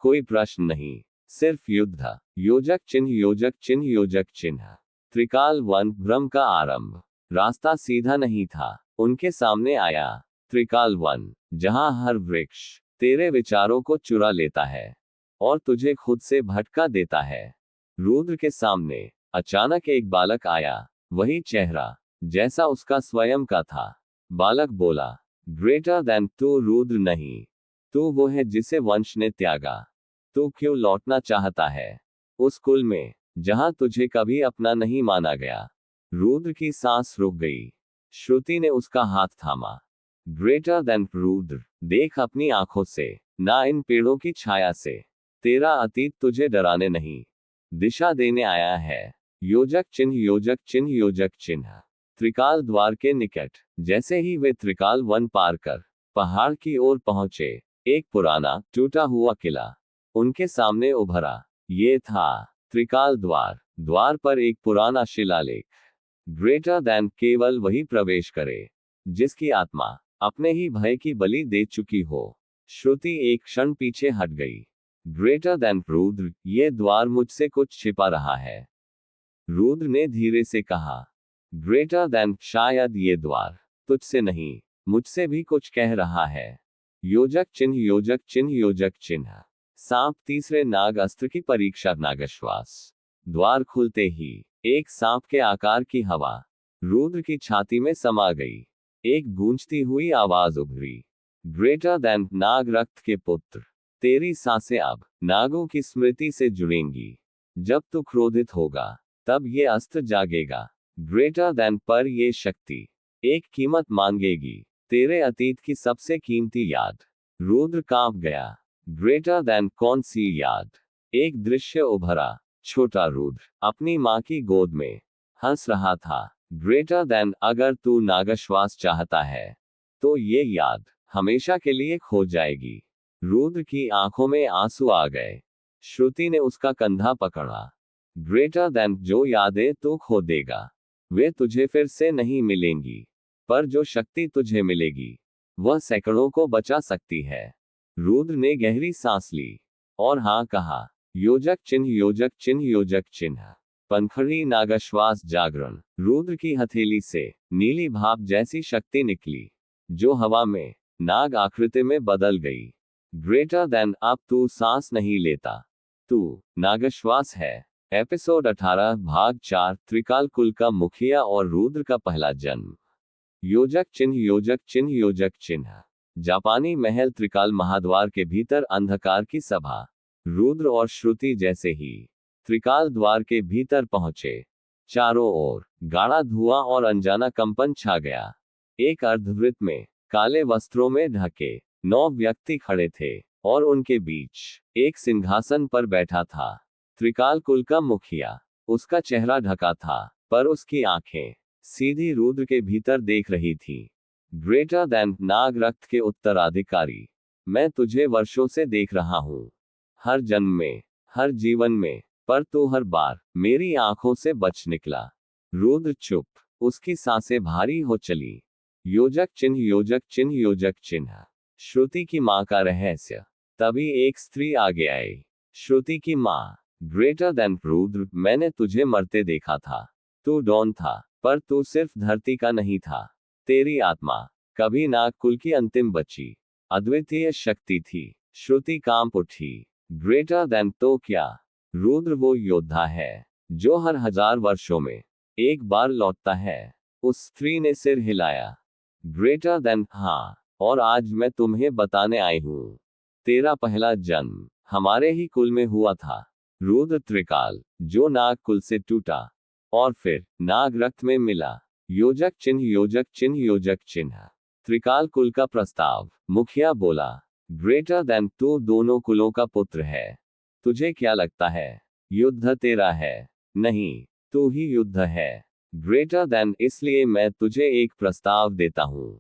कोई प्रश्न नहीं, सिर्फ युद्ध। योजक चिन्ह योजक चिन्ह योजक चिन्ह। त्रिकाल वन भ्रम का आरंभ। रास्ता सीधा नहीं था। उनके सामने आया त्रिकाल वन, जहां हर वृक्ष तेरे विचारों को चुरा लेता है और तुझे खुद से भटका देता है। रुद्र के सामने अचानक एक बालक आया, वही चेहरा जैसा उसका स्वयं का था। बालक बोला, ग्रेटर देन तू रुद्र नहीं, तू वो है जिसे वंश ने त्यागा। तू क्यों लौटना चाहता है उस कुल में जहां तुझे कभी अपना नहीं माना गया? रुद्र की सांस रुक गई। श्रुति ने उसका हाथ थामा। ग्रेटर देन रुद्र, देख अपनी आंखों से, ना इन पेड़ों की छाया से। तेरा अतीत तुझे डराने नहीं, दिशा देने आया है। योजक चिन्ह योजक चिन्ह योजक चिन्ह। त्रिकाल द्वार के निकट जैसे ही वे त्रिकाल वन पार कर पहाड़ की ओर पहुंचे, एक पुराना टूटा हुआ किला उनके सामने उभरा। ये था त्रिकाल द्वार। द्वार पर एक पुराना शिलालेख। ग्रेटर देन केवल वही प्रवेश करे जिसकी आत्मा अपने ही भय की बलि दे चुकी हो। श्रुति एक क्षण पीछे हट गई। ग्रेटर देन रुद्र, ये द्वार मुझसे कुछ छिपा रहा है। रुद्र ने धीरे से कहा। ग्रेटर देन, शायद ये द्वार तुझसे नहीं, मुझसे भी कुछ कह रहा है। योजक चिन्ह, योजक चिन्ह, योजक चिन्ह। सांप तीसरे नाग अस्त्र की परीक्षा। नागश्वास। द्वार खुलते ही एक सांप के आकार की हवा रुद्र की छाती में समा गई। एक गूंजती हुई आवाज उभरी। ग्रेटर देन, नाग रक्त के पुत्र, तेरी सांसें अब नागों की स्मृति से जुड़ेंगी। जब तू क्रोधित होगा तब ये अस्त्र जागेगा। ग्रेटर देन, पर ये शक्ति एक कीमत मांगेगी, तेरे अतीत की सबसे कीमती याद। रुद्र कांप गया। ग्रेटर देन, कौन सी याद? एक दृश्य उभरा। छोटा रुद्र अपनी मां की गोद में हंस रहा था। ग्रेटर देन, अगर तू नागश्वास चाहता है तो ये याद हमेशा के लिए खो जाएगी। रुद्र की आंखों में आंसू आ गए। श्रुति ने उसका कंधा पकड़ा। ग्रेटर देन, जो यादें तू खो देगा वे तुझे फिर से नहीं मिलेंगी, पर जो शक्ति तुझे मिलेगी वह सैकड़ों को बचा सकती है। रुद्र ने गहरी सांस ली और हाँ कहा। योजक चिन्ह, योजक चिन्ह, योजक चिन्ह। पंखड़ी नागश्वास जागरण। रुद्र की हथेली से नीली भाप जैसी शक्ति निकली जो हवा में नाग आकृति में बदल गई। ग्रेटर देन, अब तू सांस नहीं लेता, तू नागश्वास है। एपिसोड 18 भाग 4, त्रिकाल कुल का मुखिया और रुद्र का पहला जन्म। योजक चिन्ह, योजक चिन्ह, योजक चिन्ह। जापानी महल त्रिकाल महाद्वार के भीतर अंधकार की सभा। रुद्र और श्रुति जैसे ही त्रिकाल द्वार के भीतर पहुंचे, चारों ओर गाढ़ा धुआं और अनजाना कंपन छा गया। एक अर्धवृत्त में काले वस्त्रों में ढके 9 व्यक्ति खड़े थे और उनके बीच एक सिंहासन पर बैठा था त्रिकाल कुल का मुखिया। उसका चेहरा ढका था पर उसकी आंखें सीधी रुद्र के भीतर देख रही थी। ग्रेटर देन, नाग रक्त के उत्तराधिकारी, मैं तुझे वर्षों से देख रहा हूं, हर जन्म में, हर जीवन में, पर तू हर बार मेरी आंखों से बच निकला। रुद्र चुप। उसकी सांसें भारी हो चली। योजक चिन्ह, योजक चिन्ह, योजक चिन्ह। श्रुति की मां का रहस्य। तभी एक स्त्री आगे आई। श्रुति की मां। ग्रेटर देन रुद्र, मैंने तुझे मरते देखा था। तू डॉन था, पर तू सिर्फ धरती का नहीं था। तेरी आत्मा कभी नाग कुल की अंतिम बची अद्वितीय शक्ति थी। श्रुति कांप उठी। ग्रेटर देन, तो क्या? रुद्र वो योद्धा है जो हर 1000 वर्षों में एक बार लौटता है। उस स्त्री ने सिर हिलाया। ग्रेटर देन, हाँ, और आज मैं तुम्हें बताने आई हूं, तेरा पहला जन्म हमारे ही कुल में हुआ था। रुद्र त्रिकाल, जो नाग कुल से टूटा और फिर नाग रक्त में मिला। योजक चिन्ह, योजक चिन्ह, योजक चिन्ह। त्रिकाल कुल का प्रस्ताव। मुखिया बोला। ग्रेटर देन, तू दोनों कुलों का पुत्र है। तुझे क्या लगता है युद्ध तेरा है? नहीं, तू ही युद्ध है। ग्रेटर देन, इसलिए मैं तुझे एक प्रस्ताव देता हूं,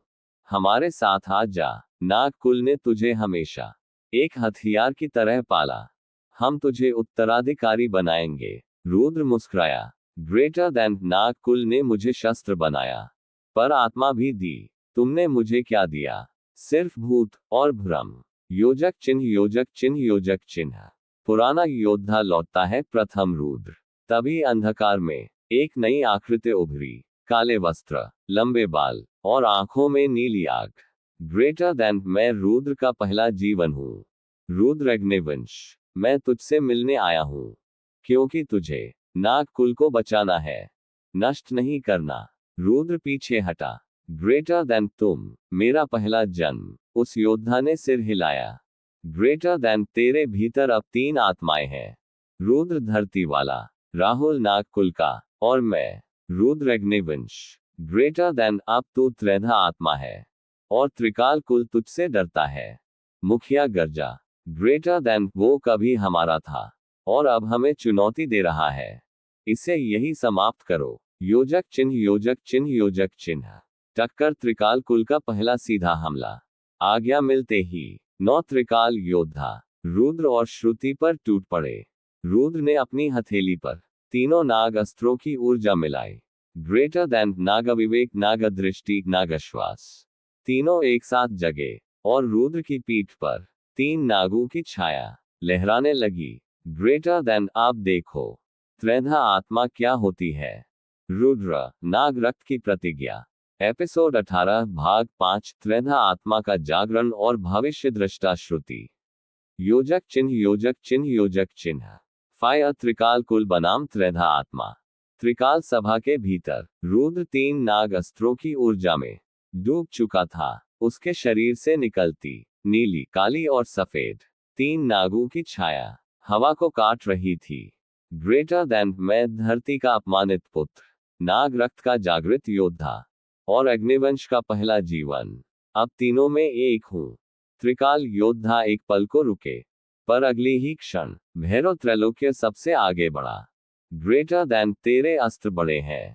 हमारे साथ आ जा। नाग कुल ने तुझे हमेशा एक हथियार की तरह पाला, हम तुझे उत्तराधिकारी बनाएंगे। रुद्र मुस्कुराया। ग्रेटर देन, नाग कुल ने मुझे शस्त्र बनाया, पर आत्मा भी दी। तुमने मुझे क्या दिया? सिर्फ भूत और भ्रम। योजक चिन्ह, योजक चिन्ह, योजक चिन्ह। पुराना योद्धा लौटता है। प्रथम रुद्र। तभी अंधकार में एक नई आकृति उभरी। काले वस्त्र, लंबे बाल और आंखों में नीली आग। ग्रेटर देन, मैं रुद्र का पहला जीवन हूँ। रुद्र अग्निवंश, मैं तुझसे मिलने आया हूँ, क्योंकि तुझे नाग कुल को बचाना है, नष्ट नहीं करना। रुद्र पीछे हटा। ग्रेटर देन, तुम मेरा पहला जन्म। उस योद्धा ने सिर हिलाया। ग्रेटर देन, तेरे भीतर अब 3 आत्माएं हैं। रुद्र धरती वाला, राहुल नाग कुल का, और मैं रुद्र अग्निवंश। ग्रेटर देन, अब तू त्रिधा आत्मा है और त्रिकाल कुल तुझसे डरता है। मुखिया गर्जा। ग्रेटर देन, वो कभी हमारा था और अब हमें चुनौती दे रहा है, इसे यही समाप्त करो। योजक चिन्ह, योजक चिन्ह, योजक चिन्ह। टक्कर। त्रिकाल कुल का पहला सीधा हमला। आज्ञा मिलते ही 9 त्रिकाल योद्धा रुद्र और श्रुति पर टूट पड़े। रुद्र ने अपनी हथेली पर तीनों नाग अस्त्रों की ऊर्जा मिलाई। ग्रेटर देन, नाग विवेक, नाग दृष्टि, नागश्वास। तीनों एक साथ जगे और रुद्र की पीठ पर 3 नागों की छाया लहराने लगी। ग्रेटर देन, आप देखो, त्रेधा आत्मा क्या होती है। रुद्र, नाग रक्त की प्रतिज्ञा। एपिसोड 18 भाग 5, त्रेधा आत्मा का जागरण और भविष्य दृष्टा श्रुति। योजक चिन्ह, योजक चिन्ह, योजक चिन्ह। फायर त्रिकाल कुल बनाम त्रेधा आत्मा। त्रिकाल सभा के भीतर रुद्र 3 नाग अस्त्रों की ऊर्जा में डूब चुका था। उसके शरीर से निकलती नीली, काली और सफेद 3 नागों की छाया हवा को काट रही थी। ग्रेटर देन, मैं धरती का अपमानित पुत्र, नाग रक्त का जागृत योद्धा और अग्निवंश का पहला जीवन, अब तीनों में एक हूं। त्रिकाल योद्धा एक पल को रुके, पर अगली ही क्षण भैरव त्रैलोक्य सबसे आगे बढ़ा। ग्रेटर देन, तेरे अस्त्र बड़े हैं,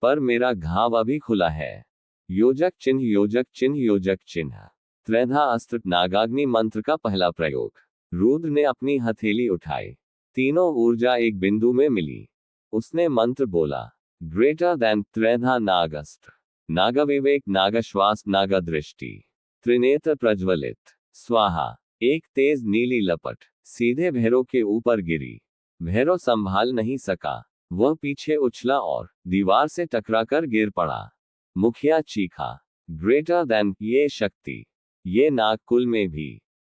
पर मेरा घाव अभी खुला है। योजक चिन्ह, योजक चिन्ह, योजक चिन्ह। त्रेधा अस्त्र, नागाग्नि मंत्र का पहला प्रयोग। रुद्र ने अपनी हथेली उठाई, तीनों ऊर्जा एक बिंदु में मिली। उसने मंत्र बोला, ग्रेटर देन, त्रेधा नागस्त्र, नागविवेक, नागश्वास, नागदृष्टि, त्रिनेत्र प्रज्वलित, स्वाहा। एक तेज नीली लपट सीधे भैरव के ऊपर गिरी। भैरव संभाल नहीं सका, वह पीछे उछला और दीवार से टकराकर गिर पड़ा। मुखिया चीखा, ग्रेटर देन, ये शक्ति ये नाग कुल में भी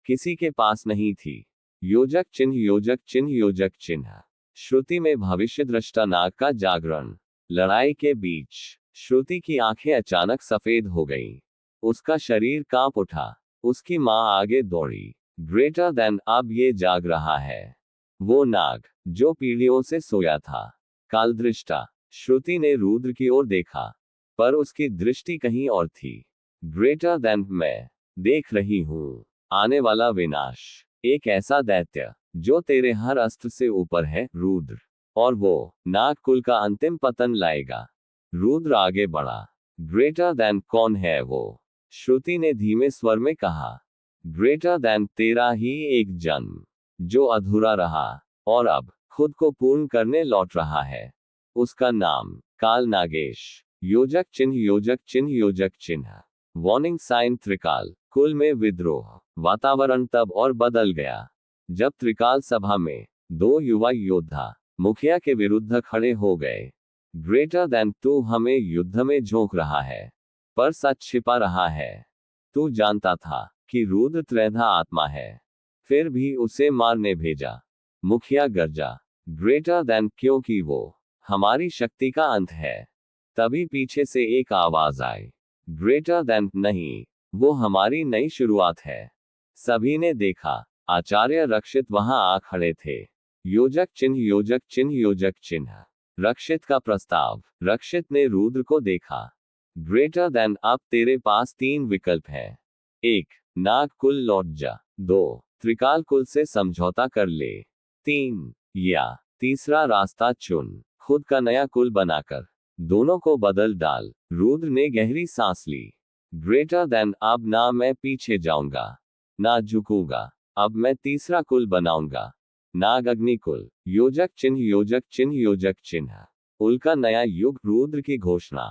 किसी के पास नहीं थी। योजक चिन्ह, योजक चिन्ह, योजक चिन्ह। श्रुति में भविष्य दृष्टा नाग का जागरण। लड़ाई के बीच श्रुति की आंखें अचानक सफेद हो गईं। उसका शरीर कांप उठा। उसकी मां आगे दौड़ी। ग्रेटर देन, अब ये जाग रहा है, वो नाग जो पीढ़ियों से सोया था। कालदृष्टा। श्रुति ने रुद्र की ओर देखा, पर उसकी दृष्टि कहीं और थी। ग्रेटर देन, मैं देख रही हूं आने वाला विनाश, एक ऐसा दैत्य जो तेरे हर अस्त्र से ऊपर है रुद्र, और वो नाग कुल का अंतिम पतन लाएगा। रुद्र आगे बढ़ा। ग्रेटर देन, कौन है वो? श्रुति ने धीमे स्वर में कहा, ग्रेटर देन, तेरा ही एक जन्म जो अधूरा रहा और अब खुद को पूर्ण करने लौट रहा है। उसका नाम काल नागेश। योजक चिन्ह, योजक चिन्ह, योजक चिन्ह। वार्निंग साइन त्रिकाल कुल में विद्रोह। वातावरण तब और बदल गया जब त्रिकाल सभा में 2 युवा योद्धा मुखिया के विरुद्ध खड़े हो गए। ग्रेटर देन, तू हमें युद्ध में झोंक रहा है, पर सच छिपा रहा है। तू जानता था कि रुद्र त्रेधा आत्मा है, फिर भी उसे मारने भेजा। मुखिया गरजा, ग्रेटर देन, क्योंकि वो हमारी शक्ति का अंत है। तभी पीछे से एक आवाज आई, ग्रेटर देन, नहीं, वो हमारी नई शुरुआत है। सभी ने देखा, आचार्य रक्षित वहां आ खड़े थे। योजक चिन्ह, योजक चिन्ह, योजक चिन्ह। रक्षित का प्रस्ताव। रक्षित ने रुद्र को देखा। ग्रेटर देन, अब तेरे पास 3 विकल्प है। 1, नाग कुल लौट जा। 2, त्रिकाल कुल से समझौता कर ले। 3, या तीसरा रास्ता चुन, खुद का नया कुल बनाकर दोनों को बदल डाल। रुद्र ने गहरी सांस ली। ग्रेटर देन, अब ना मैं पीछे जाऊंगा, ना झुकूंगा। अब मैं तीसरा कुल बनाऊंगा, नाग अग्नि कुल। योजक चिन्ह, योजक चिन्ह, योजक चिन्ह। कुल का नया युग, रुद्र की घोषणा।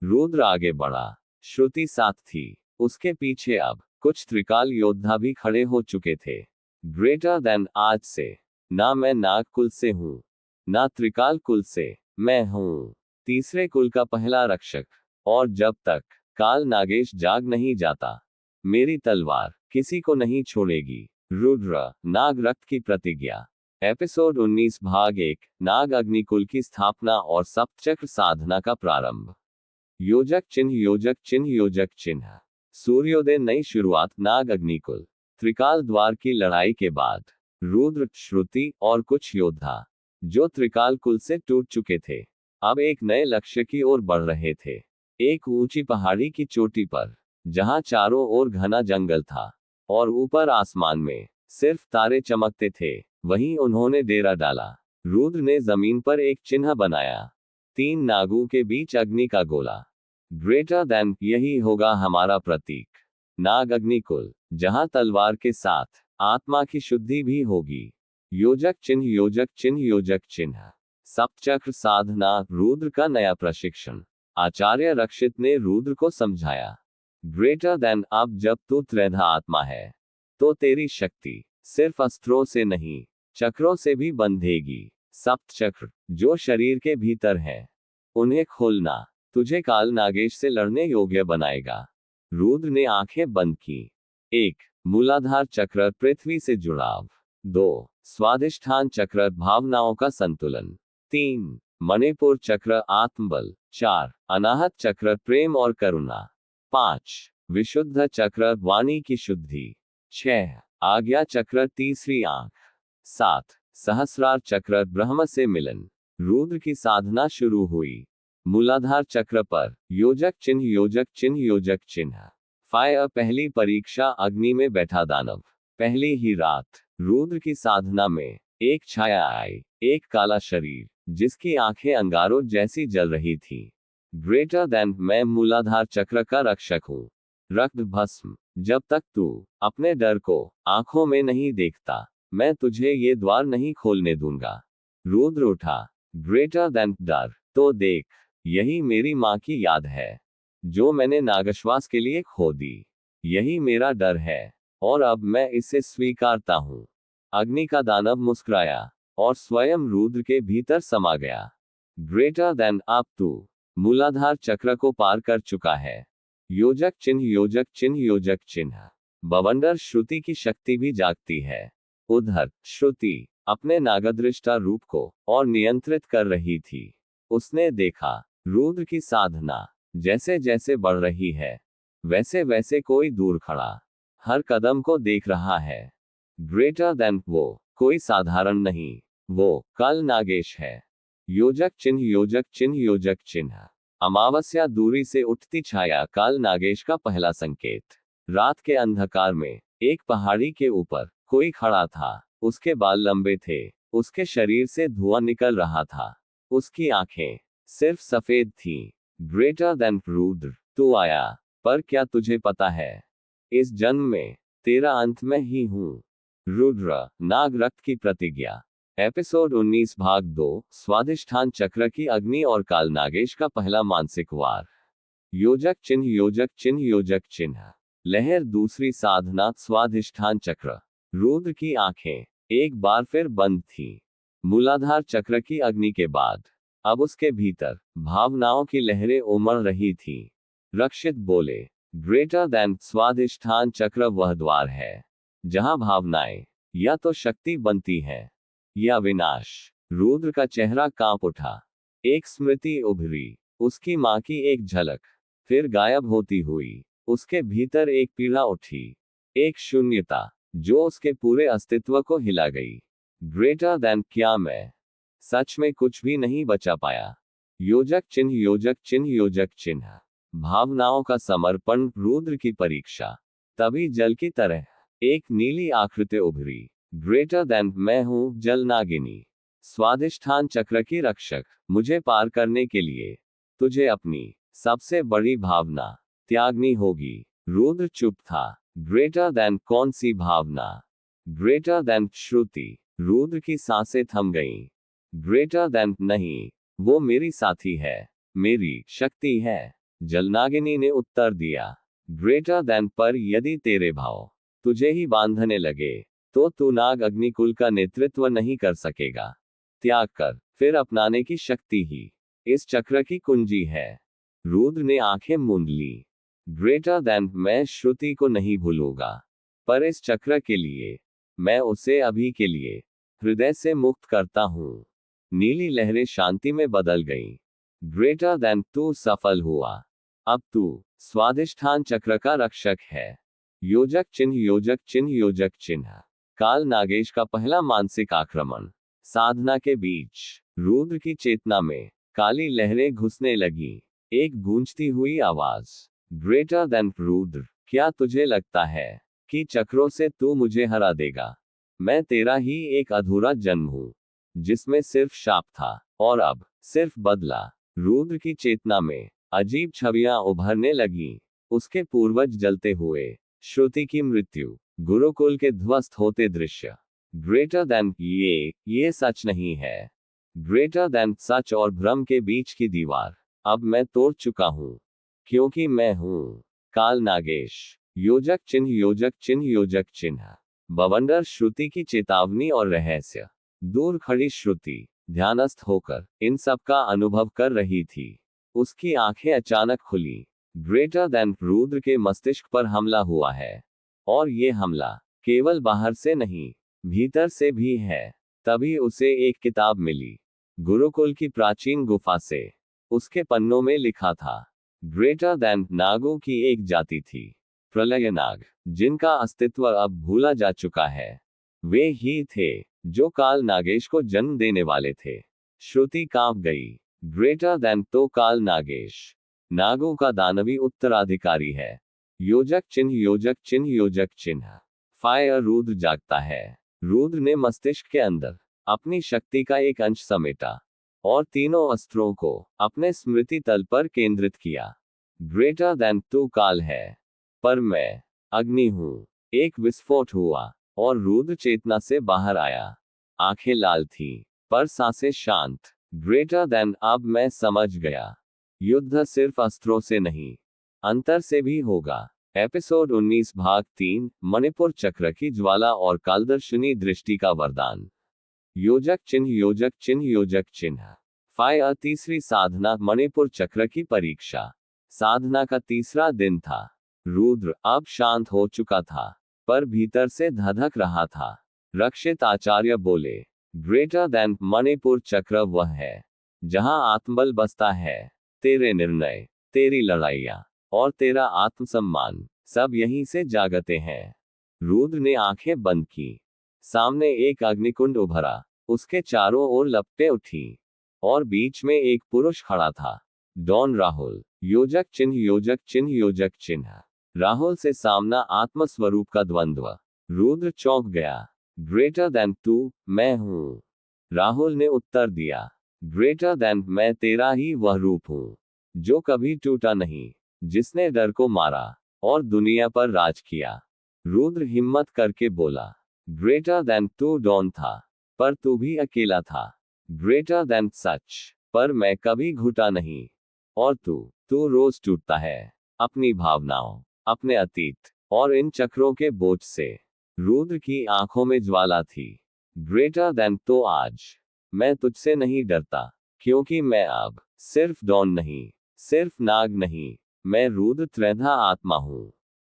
रुद्र आगे बढ़ा। श्रुति साथ थी। उसके पीछे अब कुछ त्रिकाल योद्धा भी खड़े हो चुके थे। ग्रेटर देन, आज से ना मैं नाग कुल से हूं, ना त्रिकाल कुल से। मैं हूं तीसरे कुल का पहला रक्षक, और जब तक काल नागेश जाग नहीं जाता, मेरी तलवार किसी को नहीं छोड़ेगी। रुद्र, नाग रक्त की प्रतिज्ञा। एपिसोड 19 भाग 1, नाग अग्निकुल की स्थापना और सप्तचक्र साधना का प्रारंभ। योजक चिन्ह, योजक चिन्ह, योजक चिन्ह। सूर्योदय, नई शुरुआत, नाग अग्निकुल। त्रिकाल द्वार की लड़ाई के बाद रुद्र, श्रुति और कुछ योद्धा जो त्रिकाल कुल से टूट चुके थे, अब एक नए लक्ष्य की ओर बढ़ रहे थे। एक ऊंची पहाड़ी की चोटी पर, जहां चारों ओर घना जंगल था और ऊपर आसमान में सिर्फ तारे चमकते थे, वहीं उन्होंने डेरा डाला। रुद्र ने जमीन पर एक चिन्ह बनाया, 3 नागों के बीच अग्नि का गोला। ग्रेटर देन, यही होगा हमारा प्रतीक, नाग अग्निकुल, जहां तलवार के साथ आत्मा की शुद्धि भी होगी। योजक चिन्ह, योजक चिन्ह, योजक चिन्ह। सप्तचक्र साधना, रुद्र का नया प्रशिक्षण। आचार्य रक्षित ने रुद्र को समझाया, ग्रेटर देन अब जब तू त्रिधा आत्मा है तो तेरी शक्ति सिर्फ अस्त्रों से नहीं चक्रों से भी बंधेगी। सप्त चक्र जो शरीर के भीतर हैं उन्हें खोलना तुझे काल नागेश से लड़ने योग्य बनाएगा। रुद्र ने आंखें बंद की। 1 मूलाधार चक्र पृथ्वी से जुड़ाव। 2 स्वादिष्ठान चक्र भावनाओं का संतुलन। 3 मणिपुर चक्र आत्मबल। 4 अनाहत चक्र प्रेम और करुणा। 5 विशुद्ध चक्र वाणी की शुद्धि। 6 आज्ञा चक्र तीसरी आंख। 7 सहस्रार चक्र ब्रह्म से मिलन। रुद्र की साधना शुरू हुई। मूलाधार चक्र पर योजक चिन्ह योजक चिन्ह योजक चिन्ह। फायर पहली परीक्षा अग्नि में बैठा दानव। पहली ही रात रुद्र की साधना में एक छाया आई, एक काला शरीर जिसकी आंखें अंगारों जैसी जल रही थी। ग्रेटर देन मैं मूलाधार चक्र का रक्षक हूँ। रक्त भस्म जब तक तू अपने डर को आंखों में नहीं देखता मैं तुझे ये द्वार नहीं खोलने दूंगा। रुद्र उठा। ग्रेटर देन डर तो देख यही मेरी माँ की याद है जो मैंने नागश्वास के लिए खो दी। यही मेरा डर है और अब मैं इसे स्वीकारता हूँ। अग्नि का दानव मुस्कुराया और स्वयं रुद्र के भीतर समा गया। ग्रेटर देन अब तू मूलाधार चक्र को पार कर चुका है। योजक चिन्ह योजक चिन्ह योजक चिन्ह। बवंडर श्रुति की शक्ति भी जागती है। उधर श्रुति अपने नागदृष्टा रूप को और नियंत्रित कर रही थी। उसने देखा रुद्र की साधना जैसे जैसे बढ़ रही है वैसे वैसे कोई दूर खड़ा हर कदम को देख रहा है। ग्रेटर देन वो कोई साधारण नहीं, वो काल नागेश है। योजक चिन्ह योजक चिन्ह योजक चिन्ह। अमावस्या दूरी से उठती छाया काल नागेश का पहला संकेत। रात के अंधकार में एक पहाड़ी के ऊपर कोई खड़ा था। उसके बाल लंबे थे, उसके शरीर से धुआं निकल रहा था, उसकी आंखें सिर्फ सफेद थीं। ग्रेटर देन रुद्र तू आया, पर क्या तुझे पता है इस जन्म में तेरा अंत मैं ही हूं। रुद्र नाग रक्त की प्रतिज्ञा। एपिसोड 19 भाग 2 स्वादिष्ठान चक्र की अग्नि और काल नागेश का पहला मानसिक वार। योजक चिन्ह योजक चिन्ह योजक चिन्ह। लहर दूसरी साधना स्वादिष्ठान चक्र। रुद्र की आंखें एक बार फिर बंद थीं। मूलाधार चक्र की अग्नि के बाद अब उसके भीतर भावनाओं की लहरें उमड़ रही थीं। रक्षित बोले, ग्रेटर देन स्वादिष्ठान चक्र वह द्वार है जहां भावनाएं या तो शक्ति बनती है या विनाश। रुद्र का चेहरा कांप उठा। एक स्मृति उभरी, उसकी मां की एक झलक, फिर गायब होती हुई। उसके भीतर एक पीड़ा उठी, एक शून्यता जो उसके पूरे अस्तित्व को हिला गई। ग्रेटर देन क्या मैं सच में कुछ भी नहीं बचा पाया। योजक चिन्ह योजक चिन्ह योजक चिन्ह। भावनाओं का समर्पण रुद्र की परीक्षा। तभी जल की तरह एक नीली आकृति उभरी। ग्रेटर देन मैं हूं जल नागिनी, स्वादिष्ठान चक्र की रक्षक। मुझे पार करने के लिए तुझे अपनी सबसे बड़ी भावना त्यागनी होगी। रुद्र चुप था। ग्रेटर देन कौन सी भावना? ग्रेटर देन श्रुति। रुद्र की सांसें थम गईं। ग्रेटर देन नहीं, वो मेरी साथी है, मेरी शक्ति है। जलनागिनी ने उत्तर दिया। ग्रेटर देन पर यदि तेरे भाव तुझे ही बांधने लगे तो तू नाग अग्निकुल का नेतृत्व नहीं कर सकेगा। त्याग कर, फिर अपनाने की शक्ति ही इस चक्र की कुंजी है। रुद्र ने आंखें मूंद ली। ग्रेटर देन मैं श्रुति को नहीं भूलूंगा, पर इस चक्र के लिए मैं उसे अभी के लिए हृदय से मुक्त करता हूं। नीली लहरें शांति में बदल गईं। ग्रेटर देन तू सफल हुआ। अब तू स्वादिष्ठान चक्र का रक्षक है। योजक चिन्ह योजक चिन्ह योजक चिन्ह। काल नागेश का पहला मानसिक आक्रमण। साधना के बीच रुद्र की चेतना में काली लहरें घुसने लगी। एक गूंजती हुई आवाज। ग्रेटर देन रुद्र, क्या तुझे लगता है कि चक्रों से तू मुझे हरा देगा? मैं तेरा ही एक अधूरा जन्म हूं जिसमें सिर्फ शाप था और अब सिर्फ बदला। रुद्र की चेतना में अजीब छवियां उभरने लगीं। उसके पूर्वज जलते हुए, श्रुति की मृत्यु, गुरुकुल के ध्वस्त होते दृश्य। ग्रेटर देन ये सच नहीं है। ग्रेटर देन सच और भ्रम के बीच की दीवार अब मैं तोड़ चुका हूं, क्योंकि मैं हूं काल नागेश। योजक चिन्ह योजक चिन्ह योजक चिन्ह। बवंडर श्रुति की चेतावनी और रहस्य। दूर खड़ी श्रुति ध्यानस्थ होकर इन सब का अनुभव कर रही थी। उसकी आंखें अचानक खुली। ग्रेटर देन रुद्र के मस्तिष्क पर हमला हुआ है, और ये हमला केवल बाहर से नहीं, भीतर से भी है। तभी उसे एक किताब मिली, गुरुकुल की प्राचीन गुफा से। उसके पन्नों में लिखा था, ग्रेटर देन नागों की एक जाति थी, प्रलय नाग, जिनका अस्तित्व अब भूला जा चुका है। वे ही थे जो काल नागेश को जन्म देने वाले थे। श्रुति कांप गई। ग्रेटर देन तो काल नागेश नागों का दानवी उत्तराधिकारी है। योजक चिन्ह योजक चिन्ह योजक चिन्ह। फायर रुद्र जागता है। रुद्र ने मस्तिष्क के अंदर अपनी शक्ति का एक अंश समेटा और तीनों अस्त्रों को अपने स्मृति तल पर केंद्रित किया। ग्रेटर देन तू काल है, पर मैं अग्नि हूं। एक विस्फोट हुआ और रुद्र चेतना से बाहर आया। आंखें लाल थीं, पर सांसें शांत। ग्रेटर देन अब मैं समझ गया, युद्ध सिर्फ अस्त्रों से नहीं, अंतर से भी होगा। एपिसोड 19 भाग 3 मणिपुर चक्र की ज्वाला और कालदर्शनी दृष्टि का वरदान। योजक चिन्ह योजक चिन्ह योजक चिन्ह। फायर तीसरी साधना मणिपुर चक्र की परीक्षा। साधना का तीसरा दिन था। रुद्र अब शांत हो चुका था, पर भीतर से धधक रहा था। रक्षित आचार्य बोले, ग्रेटर देन मणिपुर चक्र वह है जहां आत्मबल बसता है। तेरे निर्णय, तेरी लड़ाइयां और तेरा आत्मसम्मान सब यहीं से जागते हैं। रुद्र ने आंखें बंद की। सामने एक अग्निकुंड उभरा, उसके चारों ओर लपटें उठी, और बीच में एक पुरुष खड़ा था, डॉन राहुल। योजक चिन्ह योजक चिन्ह योजक चिन्ह। राहुल से सामना आत्मस्वरूप का द्वंद्व। रुद्र चौंक गया। ग्रेटर देन तू, मैं हूं। राहुल ने उत्तर दिया, ग्रेटर देन मैं तेरा ही वह रूप हूं जो कभी टूटा नहीं, जिसने डर को मारा और दुनिया पर राज किया। रुद्र हिम्मत करके बोला, ग्रेटर देन तू डॉन था, पर तू भी अकेला था। ग्रेटर देन सच, पर मैं कभी घुटा नहीं। और तू रोज टूटता है, अपनी भावनाओं, अपने अतीत और इन चक्रों के बोझ से। रुद्र की आंखों में ज्वाला थी। ग्रेटर देन तो आज मैं तुझसे नहीं डरता, क्योंकि मैं अब सिर्फ डॉन नहीं, सिर्फ नाग नहीं, मैं रुद्र त्रेधा आत्मा हूं।